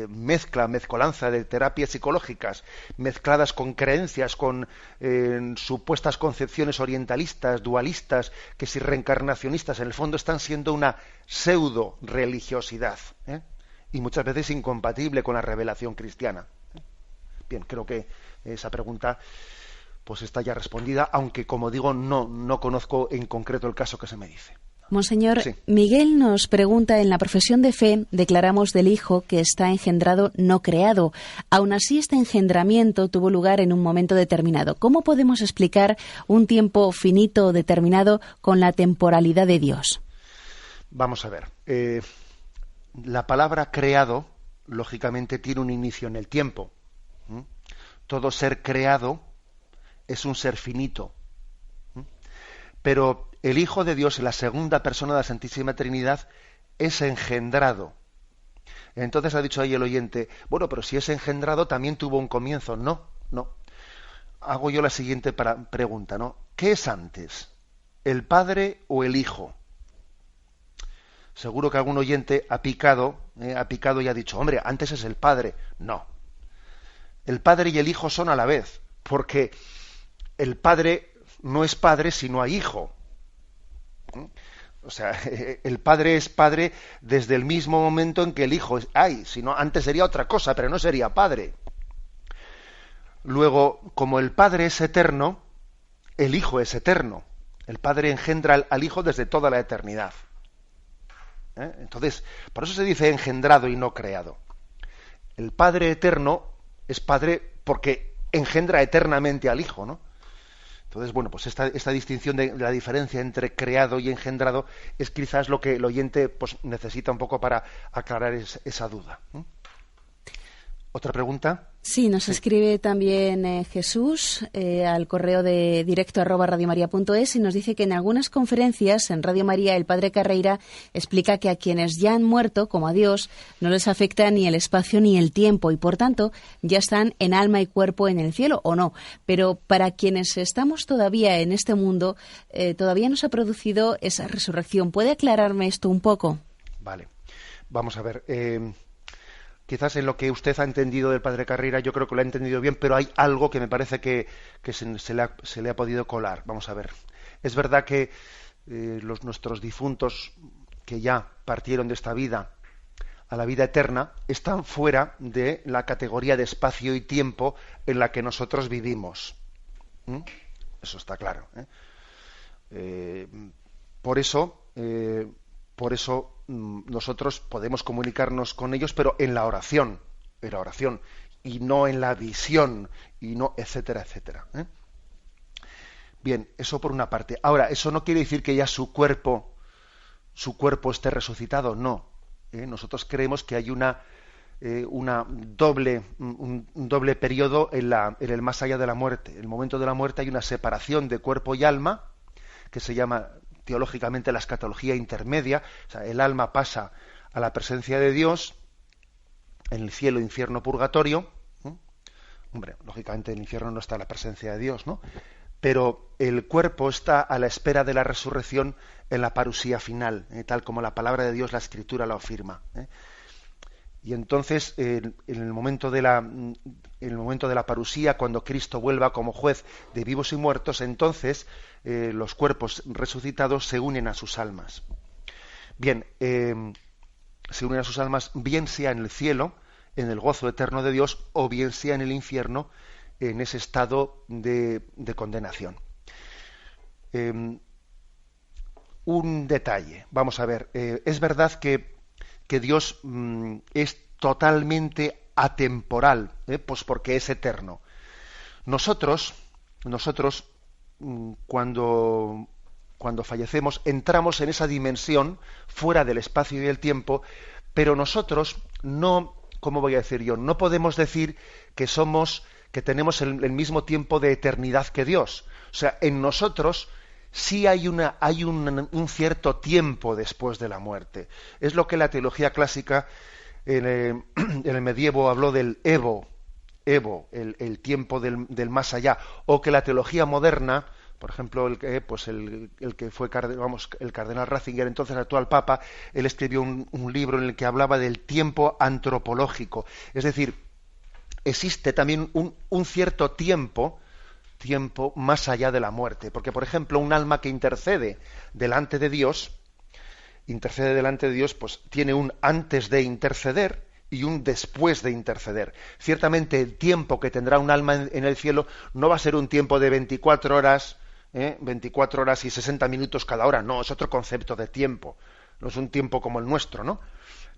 mezcolanza de terapias psicológicas mezcladas con creencias, con supuestas concepciones orientalistas, dualistas, que si reencarnacionistas, en el fondo están siendo una pseudo religiosidad, y muchas veces incompatible con la revelación cristiana. Bien, creo que esa pregunta pues está ya respondida, aunque como digo no conozco en concreto el caso que se me dice. Monseñor, sí. Miguel nos pregunta, en la profesión de fe declaramos del Hijo que está engendrado, no creado. Aún así, este engendramiento tuvo lugar en un momento determinado. ¿Cómo podemos explicar un tiempo finito o determinado con la temporalidad de Dios? Vamos a ver. La palabra creado, lógicamente, tiene un inicio en el tiempo. Todo ser creado es un ser finito. Pero el Hijo de Dios, la segunda persona de la Santísima Trinidad, es engendrado. Entonces ha dicho ahí el oyente, bueno, pero si es engendrado también tuvo un comienzo. No. Hago yo la siguiente pregunta, ¿no? ¿Qué es antes? ¿El Padre o el Hijo? Seguro que algún oyente ha picado y ha dicho, hombre, antes es el Padre. No. El Padre y el Hijo son a la vez, porque el Padre no es Padre si no hay Hijo. O sea, el Padre es Padre desde el mismo momento en que el Hijo hay, si no, antes sería otra cosa, pero no sería Padre. Luego, como el Padre es eterno, el Hijo es eterno. El Padre engendra al Hijo desde toda la eternidad. Entonces, por eso se dice engendrado y no creado. El Padre eterno es Padre porque engendra eternamente al Hijo, ¿no? Entonces, bueno, pues esta distinción de la diferencia entre creado y engendrado es quizás lo que el oyente pues necesita un poco para aclarar esa duda. ¿Otra pregunta? Sí, nos escribe también Jesús al correo de directo@radiomaria.es y nos dice que en algunas conferencias en Radio María el padre Carreira explica que a quienes ya han muerto, como a Dios, no les afecta ni el espacio ni el tiempo y por tanto ya están en alma y cuerpo en el cielo o no. Pero para quienes estamos todavía en este mundo, todavía no se ha producido esa resurrección. ¿Puede aclararme esto un poco? Vale, vamos a ver. Quizás en lo que usted ha entendido del padre Carreira, yo creo que lo ha entendido bien, pero hay algo que me parece que se le ha podido colar. Vamos a ver. Es verdad que nuestros difuntos que ya partieron de esta vida a la vida eterna están fuera de la categoría de espacio y tiempo en la que nosotros vivimos. Eso está claro. Por eso nosotros podemos comunicarnos con ellos, pero en la oración, y no en la visión, y no, etcétera, etcétera. Bien, eso por una parte. Ahora, eso no quiere decir que ya su cuerpo esté resucitado, no. Nosotros creemos que hay un doble periodo en el más allá de la muerte. En el momento de la muerte hay una separación de cuerpo y alma, que se llama teológicamente la escatología intermedia. O sea, el alma pasa a la presencia de Dios en el cielo, infierno, purgatorio. Hombre, lógicamente en el infierno no está la presencia de Dios, ¿no? Pero el cuerpo está a la espera de la resurrección en la parusía final, tal como la palabra de Dios, la Escritura lo afirma. Y entonces, en el momento de la parusía, cuando Cristo vuelva como juez de vivos y muertos, entonces los cuerpos resucitados se unen a sus almas. Bien, se unen a sus almas, bien sea en el cielo, en el gozo eterno de Dios, o bien sea en el infierno, en ese estado de condenación. Un detalle, vamos a ver, es verdad que Dios es totalmente atemporal, pues porque es eterno. Nosotros cuando fallecemos entramos en esa dimensión fuera del espacio y del tiempo, pero nosotros no ¿cómo voy a decir yo? No podemos decir que tenemos el mismo tiempo de eternidad que Dios. O sea, en nosotros sí hay un cierto tiempo después de la muerte. Es lo que la teología clásica en el medievo habló del Evo, el tiempo del más allá, o que la teología moderna, por ejemplo, el que fue el cardenal Ratzinger, entonces actual papa, él escribió un libro en el que hablaba del tiempo antropológico. Es decir, existe también un cierto tiempo más allá de la muerte. Porque, por ejemplo, un alma que intercede delante de Dios, pues tiene un antes de interceder y un después de interceder. Ciertamente el tiempo que tendrá un alma en el cielo no va a ser un tiempo de 24 horas, 24 horas y 60 minutos cada hora. No, es otro concepto de tiempo. No es un tiempo como el nuestro, ¿no?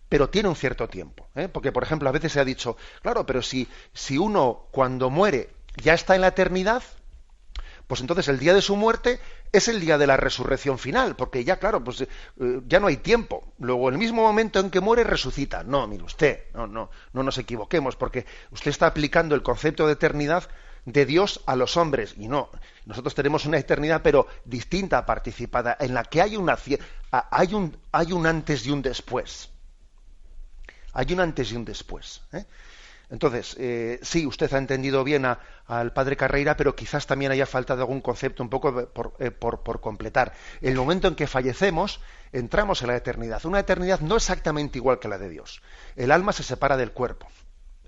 Pero tiene un cierto tiempo. Porque, por ejemplo, a veces se ha dicho, claro, pero si uno cuando muere ya está en la eternidad, pues entonces el día de su muerte es el día de la resurrección final, porque ya, claro, pues ya no hay tiempo. Luego, el mismo momento en que muere, resucita. No, mire usted, no nos equivoquemos, porque usted está aplicando el concepto de eternidad de Dios a los hombres, y no. Nosotros tenemos una eternidad, pero distinta, participada, en la que hay un antes y un después. Hay un antes y un después. Entonces, sí, usted ha entendido bien al padre Carreira, pero quizás también haya faltado algún concepto un poco por completar. El momento en que fallecemos, entramos en la eternidad. Una eternidad no exactamente igual que la de Dios. El alma se separa del cuerpo.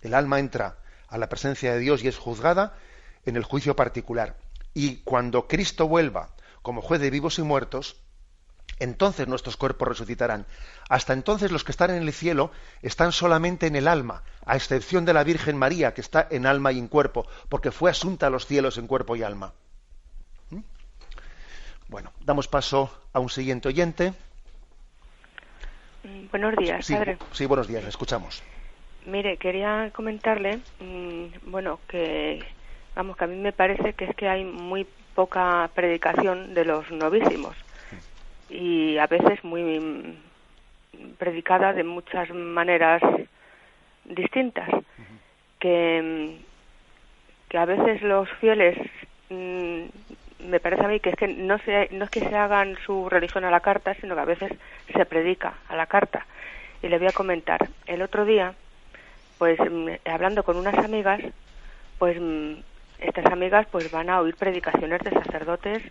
El alma entra a la presencia de Dios y es juzgada en el juicio particular. Y cuando Cristo vuelva como juez de vivos y muertos, entonces nuestros cuerpos resucitarán. Hasta entonces los que están en el cielo están solamente en el alma, a excepción de la Virgen María, que está en alma y en cuerpo, porque fue asunta a los cielos en cuerpo y alma. Bueno, damos paso a un siguiente oyente. Buenos días, padre. Sí, buenos días, le escuchamos. Mire, quería comentarle, que a mí me parece que es que hay muy poca predicación de los novísimos. Y a veces muy predicada de muchas maneras distintas, que a veces los fieles, me parece a mí que es que no es que se hagan su religión a la carta, sino que a veces se predica a la carta. Y le voy a comentar, el otro día, pues hablando con unas amigas, pues estas amigas pues van a oír predicaciones de sacerdotes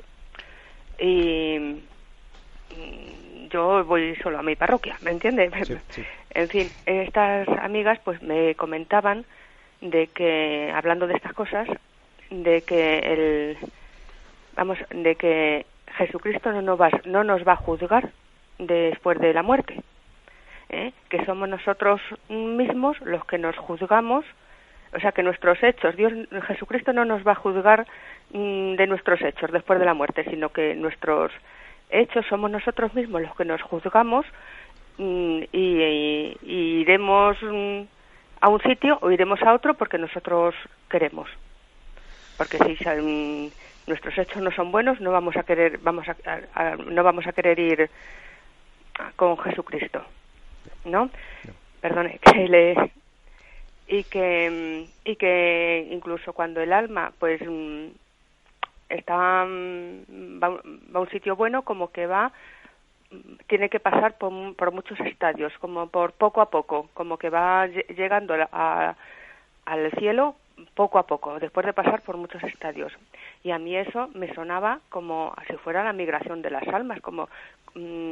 y yo voy solo a mi parroquia, ¿me entiende? Sí. En fin, estas amigas pues me comentaban de que, hablando de estas cosas, de que Jesucristo no nos va a juzgar después de la muerte, que somos nosotros mismos los que nos juzgamos, o sea que nuestros hechos, Jesucristo no nos va a juzgar de nuestros hechos después de la muerte, sino que nuestros hechos somos nosotros mismos los que nos juzgamos y iremos a un sitio o iremos a otro porque nosotros queremos. Porque si nuestros hechos no son buenos, no vamos a querer ir con Jesucristo, ¿no? Perdone, y que incluso cuando el alma pues va a un sitio bueno, como que tiene que pasar por muchos estadios, como por poco a poco, como que va llegando al cielo poco a poco, después de pasar por muchos estadios. Y a mí eso me sonaba como si fuera la migración de las almas, como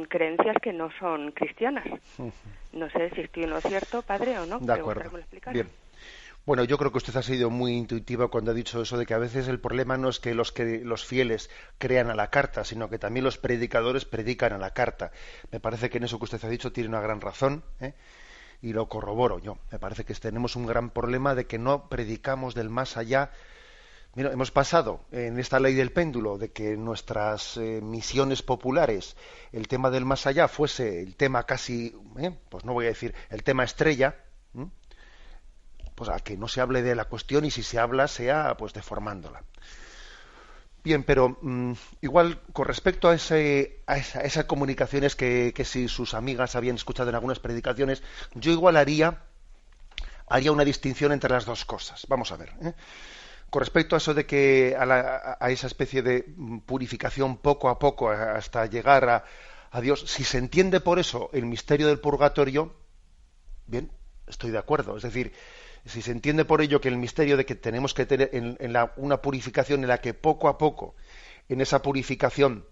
creencias que no son cristianas. No sé si estoy en lo cierto, padre, o no. De acuerdo. Bien. Bueno, yo creo que usted ha sido muy intuitiva cuando ha dicho eso de que a veces el problema no es que los fieles crean a la carta, sino que también los predicadores predican a la carta. Me parece que en eso que usted ha dicho tiene una gran razón, y lo corroboro yo. Me parece que tenemos un gran problema de que no predicamos del más allá. Mira, hemos pasado en esta ley del péndulo de que nuestras misiones populares, el tema del más allá fuese el tema casi, pues no voy a decir el tema estrella, pues a que no se hable de la cuestión y si se habla sea pues deformándola. Bien, pero igual con respecto a esas comunicaciones que si sus amigas habían escuchado en algunas predicaciones, yo igual haría haría una distinción entre las dos cosas. Vamos a ver. Con respecto a eso de que a esa especie de purificación poco a poco hasta llegar a Dios, si se entiende por eso el misterio del purgatorio, bien, estoy de acuerdo. Es decir, si se entiende por ello que el misterio de que tenemos que tener una purificación en la que poco a poco, en esa purificación,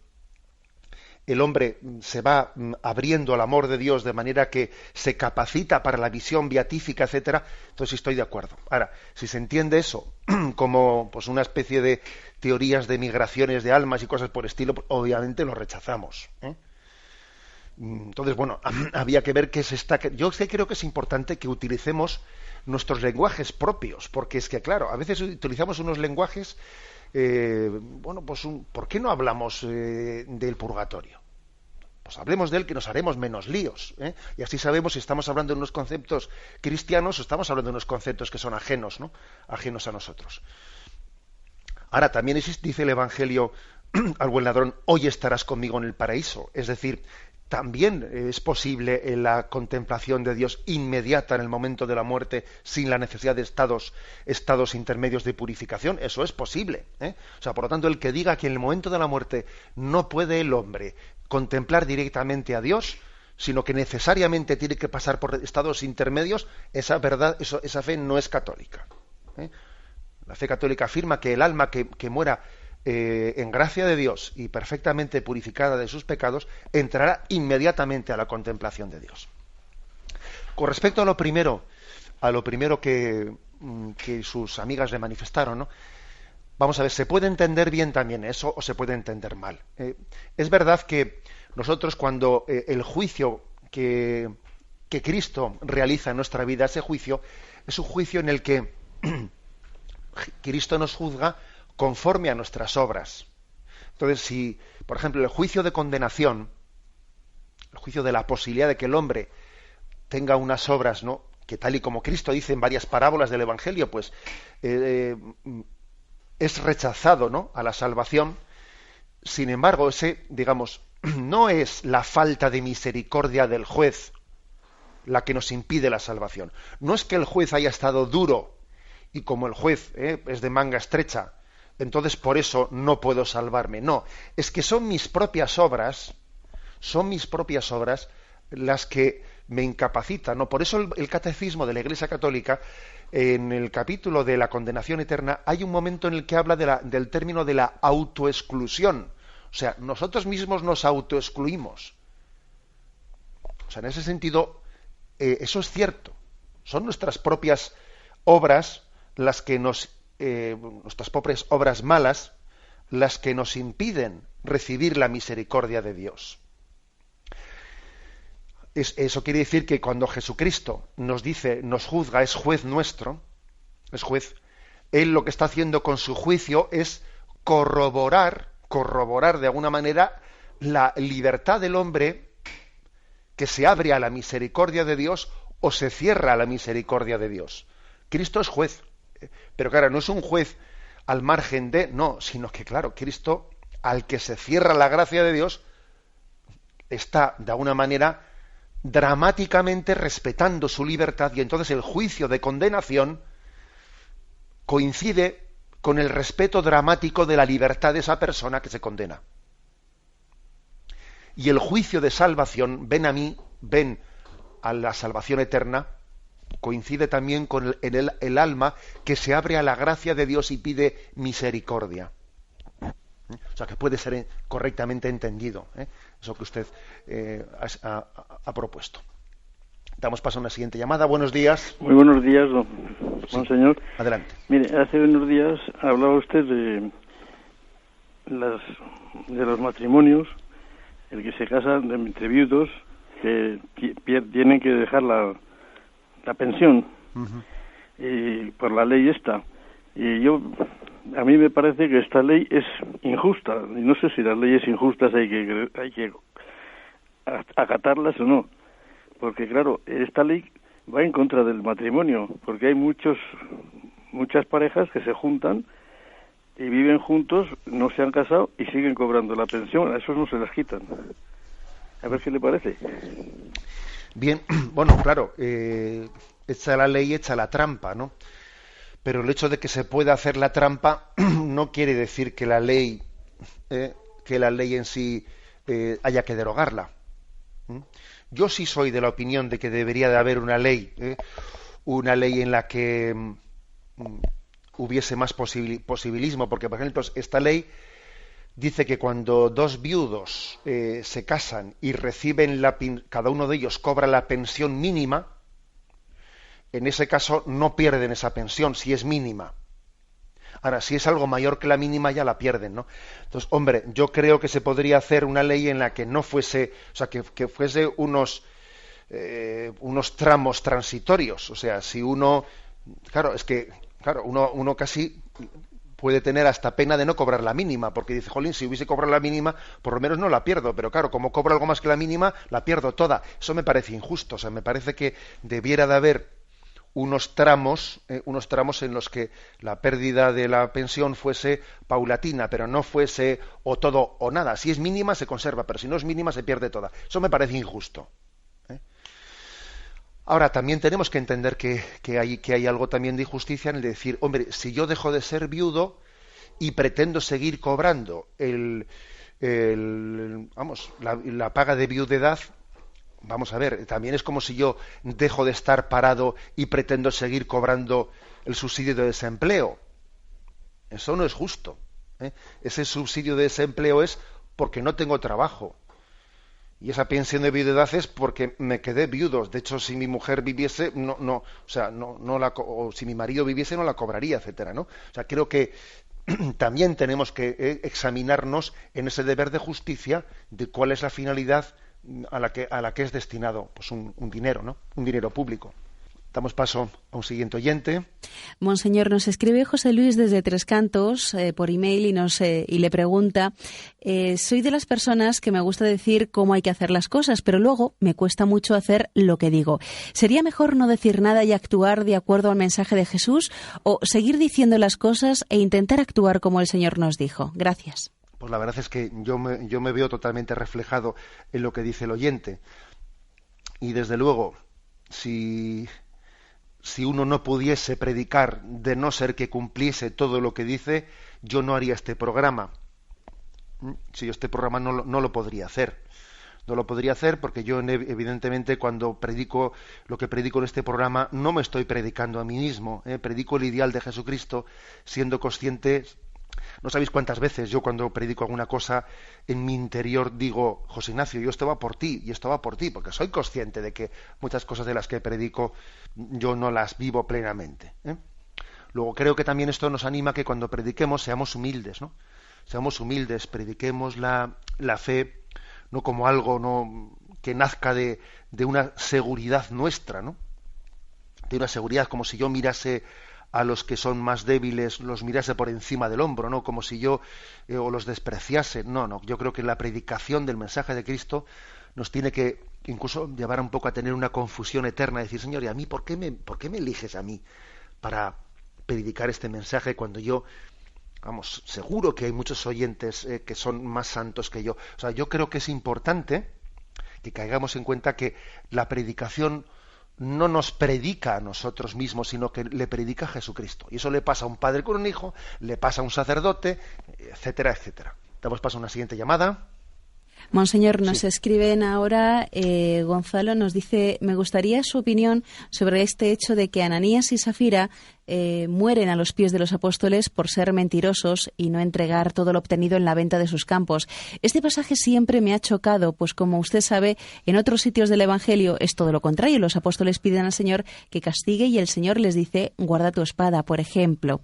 el hombre se va abriendo al amor de Dios de manera que se capacita para la visión beatífica, etcétera, entonces estoy de acuerdo. Ahora, si se entiende eso como pues una especie de teorías de migraciones de almas y cosas por estilo, pues, obviamente lo rechazamos. Entonces, bueno, había que ver qué se está... Yo creo que es importante que utilicemos nuestros lenguajes propios, porque es que, claro, a veces utilizamos unos lenguajes... ¿por qué no hablamos del purgatorio? Pues hablemos de él, que nos haremos menos líos, y así sabemos si estamos hablando de unos conceptos cristianos o estamos hablando de unos conceptos que son ajenos, ¿no? Ajenos a nosotros. Ahora, también dice el Evangelio al buen ladrón, hoy estarás conmigo en el paraíso. Es decir, también es posible la contemplación de Dios inmediata en el momento de la muerte sin la necesidad de estados intermedios de purificación. Eso es posible. O sea, por lo tanto, el que diga que en el momento de la muerte no puede el hombre contemplar directamente a Dios, sino que necesariamente tiene que pasar por estados intermedios, esa fe no es católica. La fe católica afirma que el alma que muera en gracia de Dios y perfectamente purificada de sus pecados, entrará inmediatamente a la contemplación de Dios. Con respecto a lo primero que sus amigas le manifestaron, ¿no? Vamos a ver, se puede entender bien también eso o se puede entender mal. Es verdad que nosotros cuando el juicio que Cristo realiza en nuestra vida, ese juicio es un juicio en el que Cristo nos juzga conforme a nuestras obras. Entonces, si, por ejemplo, el juicio de condenación, el juicio de la posibilidad de que el hombre tenga unas obras, ¿no?, que tal y como Cristo dice en varias parábolas del Evangelio, pues es rechazado, ¿no?, a la salvación. Sin embargo, ese, digamos, no es la falta de misericordia del juez la que nos impide la salvación. No es que el juez haya estado duro y como el juez es de manga estrecha, entonces por eso no puedo salvarme. No, es que son mis propias obras las que me incapacitan, ¿no? Por eso el catecismo de la Iglesia Católica, en el capítulo de la condenación eterna, hay un momento en el que habla del término de la autoexclusión. O sea, nosotros mismos nos autoexcluimos. O sea, en ese sentido, eso es cierto. Son nuestras propias obras las que nuestras propias obras malas, las que nos impiden recibir la misericordia de Dios. Eso quiere decir que cuando Jesucristo nos dice, nos juzga, es juez nuestro, es juez, Él lo que está haciendo con su juicio es corroborar de alguna manera la libertad del hombre que se abre a la misericordia de Dios o se cierra a la misericordia de Dios. Cristo es juez. Pero claro, no es un juez al margen de, no, sino que claro, Cristo, al que se cierra la gracia de Dios, está de alguna manera dramáticamente respetando su libertad, y entonces el juicio de condenación coincide con el respeto dramático de la libertad de esa persona que se condena. Y el juicio de salvación, ven a la salvación eterna, coincide también con el alma que se abre a la gracia de Dios y pide misericordia. O sea, que puede ser correctamente entendido, eso que usted ha propuesto. Damos paso a una siguiente llamada. Buenos días. Muy buenos días, don señor. Adelante. Mire, hace unos días hablaba usted de los matrimonios, el que se casan entre viudos, que tienen que dejar la pensión, y por la ley esta. Y a mí me parece que esta ley es injusta, y no sé si las leyes injustas hay que acatarlas o no, porque claro, esta ley va en contra del matrimonio, porque hay muchas parejas que se juntan y viven juntos, no se han casado y siguen cobrando la pensión, a esos no se las quitan. A ver qué le parece. Bien, bueno, claro, hecha la ley, hecha la trampa, ¿no? Pero el hecho de que se pueda hacer la trampa no quiere decir que la ley en sí haya que derogarla. Yo sí soy de la opinión de que debería de haber una ley en la que hubiese más posibilismo, porque, por ejemplo, esta ley dice que cuando dos viudos se casan y reciben cada uno de ellos cobra la pensión mínima, en ese caso no pierden esa pensión si es mínima. Ahora, si es algo mayor que la mínima, ya la pierden, ¿no? Entonces, hombre, yo creo que se podría hacer una ley en la que no fuese, o sea, que fuese unos tramos transitorios. O sea, si uno, uno casi puede tener hasta pena de no cobrar la mínima, porque dice, jolín, si hubiese cobrado la mínima, por lo menos no la pierdo, pero claro, como cobro algo más que la mínima, la pierdo toda. Eso me parece injusto, o sea, me parece que debiera de haber unos tramos en los que la pérdida de la pensión fuese paulatina, pero no fuese o todo o nada. Si es mínima se conserva, pero si no es mínima se pierde toda. Eso me parece injusto. Ahora, también tenemos que entender que hay algo también de injusticia en el decir, hombre, si yo dejo de ser viudo y pretendo seguir cobrando la paga de viudedad, vamos a ver, también es como si yo dejo de estar parado y pretendo seguir cobrando el subsidio de desempleo. Eso no es justo. Ese subsidio de desempleo es porque no tengo trabajo. Y esa pensión de viudedad es porque me quedé viudo. De hecho, si mi mujer viviese, o si mi marido viviese, no la cobraría, etcétera, ¿no? O sea, creo que también tenemos que examinarnos en ese deber de justicia de cuál es la finalidad a la que es destinado, pues un dinero, ¿no? Un dinero público. Damos paso a un siguiente oyente. Monseñor, nos escribe José Luis desde Tres Cantos por email y le pregunta, soy de las personas que me gusta decir cómo hay que hacer las cosas, pero luego me cuesta mucho hacer lo que digo. ¿Sería mejor no decir nada y actuar de acuerdo al mensaje de Jesús o seguir diciendo las cosas e intentar actuar como el Señor nos dijo? Gracias. Pues la verdad es que yo me veo totalmente reflejado en lo que dice el oyente. Y desde luego, si uno no pudiese predicar de no ser que cumpliese todo lo que dice, yo no haría este programa. Si yo este programa no lo podría hacer. No lo podría hacer porque yo, evidentemente, cuando predico lo que predico en este programa, no me estoy predicando a mí mismo. Predico el ideal de Jesucristo, siendo consciente. No sabéis cuántas veces yo, cuando predico alguna cosa, en mi interior digo, José Ignacio, yo esto va por ti, y esto va por ti, porque soy consciente de que muchas cosas de las que predico yo no las vivo plenamente. Luego creo que también esto nos anima a que cuando prediquemos seamos humildes, ¿no? Seamos humildes, prediquemos la fe no como algo que nazca de una seguridad nuestra, ¿no? De una seguridad, como si yo mirase a los que son más débiles, los mirase por encima del hombro, ¿no? Como si yo o los despreciase. No, yo creo que la predicación del mensaje de Cristo nos tiene que incluso llevar un poco a tener una confusión eterna, decir, Señor, ¿y a mí por qué me eliges a mí para predicar este mensaje cuando yo, seguro que hay muchos oyentes que son más santos que yo? O sea, yo creo que es importante que caigamos en cuenta que la predicación no nos predica a nosotros mismos, sino que le predica a Jesucristo. Y eso le pasa a un padre con un hijo, le pasa a un sacerdote, etcétera, etcétera. Damos paso a una siguiente llamada. Monseñor, nos escriben ahora, Gonzalo nos dice, me gustaría su opinión sobre este hecho de que Ananías y Safira mueren a los pies de los apóstoles por ser mentirosos y no entregar todo lo obtenido en la venta de sus campos. Este pasaje siempre me ha chocado, pues como usted sabe, en otros sitios del Evangelio es todo lo contrario. Los apóstoles piden al Señor que castigue y el Señor les dice, guarda tu espada, por ejemplo.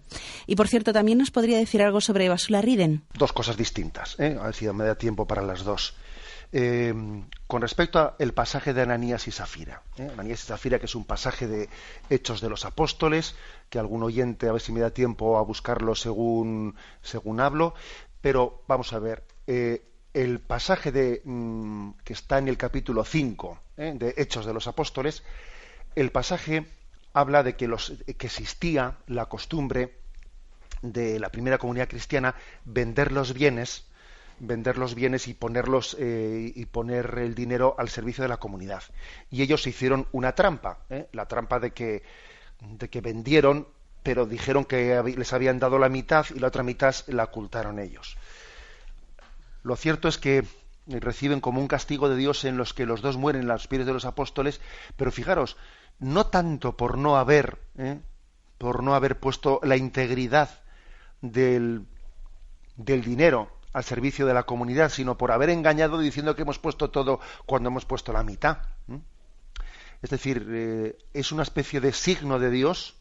Y por cierto, también nos podría decir algo sobre Basula Riden. Dos cosas distintas, a ver si me da tiempo para las dos. Con respecto al pasaje de Ananías y Safira, Ananías y Safira, que es un pasaje de Hechos de los Apóstoles, que algún oyente, a ver si me da tiempo a buscarlo según hablo, pero vamos a ver, el pasaje que está en el capítulo 5 de Hechos de los Apóstoles, el pasaje habla de que existía la costumbre de la primera comunidad cristiana vender los bienes vender los bienes y poner el dinero al servicio de la comunidad. Y ellos hicieron una trampa, la trampa de que vendieron, pero dijeron que les habían dado la mitad y la otra mitad la ocultaron ellos. Lo cierto es que reciben como un castigo de Dios en los que los dos mueren a los pies de los apóstoles, pero fijaros, no tanto por no haber puesto la integridad del dinero al servicio de la comunidad, sino por haber engañado diciendo que hemos puesto todo cuando hemos puesto la mitad. Es decir, es una especie de signo de Dios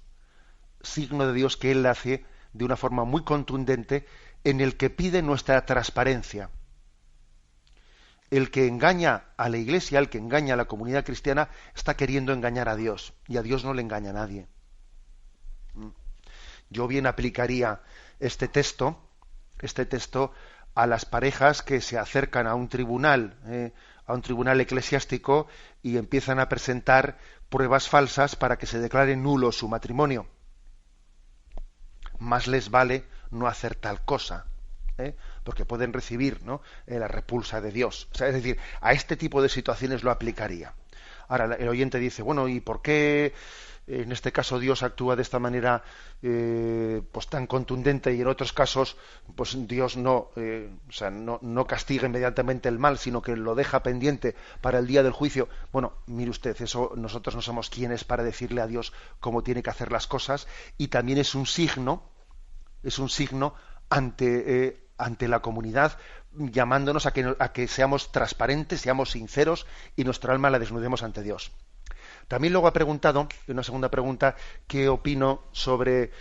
que Él hace de una forma muy contundente, en el que pide nuestra transparencia. El que engaña a la Iglesia, el que engaña a la comunidad cristiana, está queriendo engañar a Dios, y a Dios no le engaña a nadie. Yo bien aplicaría este texto a las parejas que se acercan a un tribunal eclesiástico y empiezan a presentar pruebas falsas para que se declare nulo su matrimonio. Más les vale no hacer tal cosa, porque pueden recibir, ¿no?, la repulsa de Dios. O sea, es decir, a este tipo de situaciones lo aplicaría. Ahora, el oyente dice, bueno, ¿y por qué en este caso Dios actúa de esta manera pues tan contundente, y en otros casos pues Dios no castiga inmediatamente el mal, sino que lo deja pendiente para el día del juicio? Bueno, mire usted, eso nosotros no somos quienes para decirle a Dios cómo tiene que hacer las cosas, y también es un signo ante la comunidad, llamándonos a que seamos transparentes, seamos sinceros y nuestra alma la desnudemos ante Dios. También luego ha preguntado, en una segunda pregunta, qué opino sobre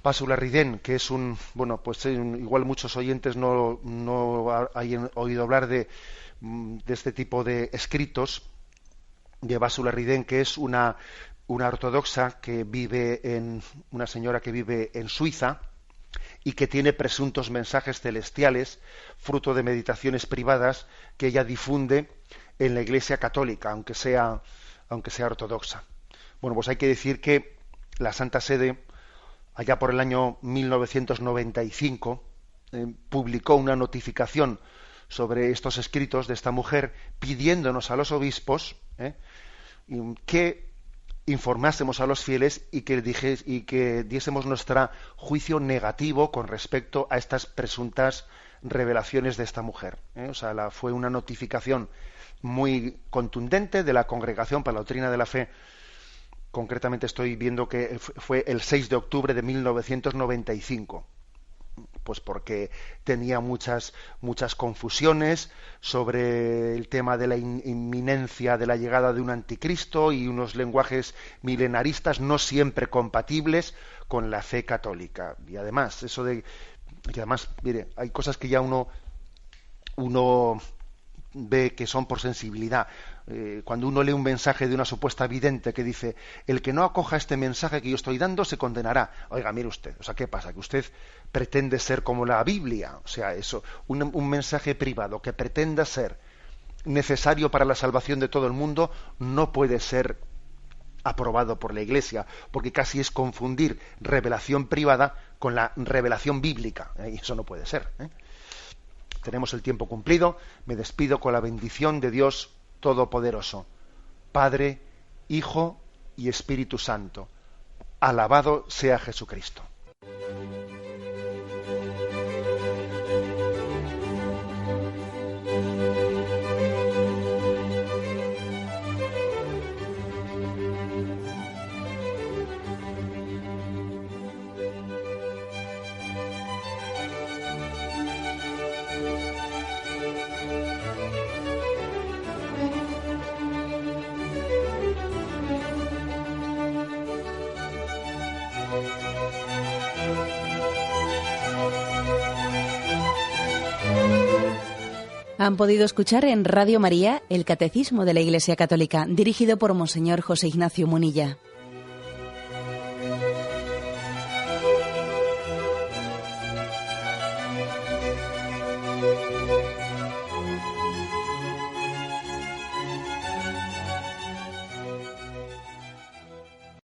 Pásula Ridén, que es igual muchos oyentes no hayan oído hablar de este tipo de escritos de Pásula Ridén, que es una ortodoxa una señora que vive en Suiza y que tiene presuntos mensajes celestiales, fruto de meditaciones privadas que ella difunde en la Iglesia católica, aunque sea ortodoxa. Bueno, pues hay que decir que la Santa Sede, allá por el año 1995, publicó una notificación sobre estos escritos de esta mujer, pidiéndonos a los obispos que informásemos a los fieles y que diésemos nuestro juicio negativo con respecto a estas presuntas revelaciones de esta mujer. O sea, fue una notificación muy contundente de la Congregación para la Doctrina de la Fe. Concretamente estoy viendo que fue el 6 de octubre de 1995. Pues porque tenía muchas confusiones sobre el tema de la inminencia de la llegada de un anticristo y unos lenguajes milenaristas no siempre compatibles con la fe católica. Y además, mire, hay cosas que ya uno ve que son por sensibilidad. Cuando uno lee un mensaje de una supuesta vidente que dice: el que no acoja este mensaje que yo estoy dando se condenará. Oiga, mire usted, o sea, ¿qué pasa? Que usted pretende ser como la Biblia. O sea, eso, un mensaje privado que pretenda ser necesario para la salvación de todo el mundo no puede ser aprobado por la Iglesia, porque casi es confundir revelación privada con la revelación bíblica, y eso no puede ser. Tenemos el tiempo cumplido. Me despido con la bendición de Dios Todopoderoso, Padre, Hijo y Espíritu Santo. Alabado sea Jesucristo. Han podido escuchar en Radio María el Catecismo de la Iglesia Católica, dirigido por Monseñor José Ignacio Munilla.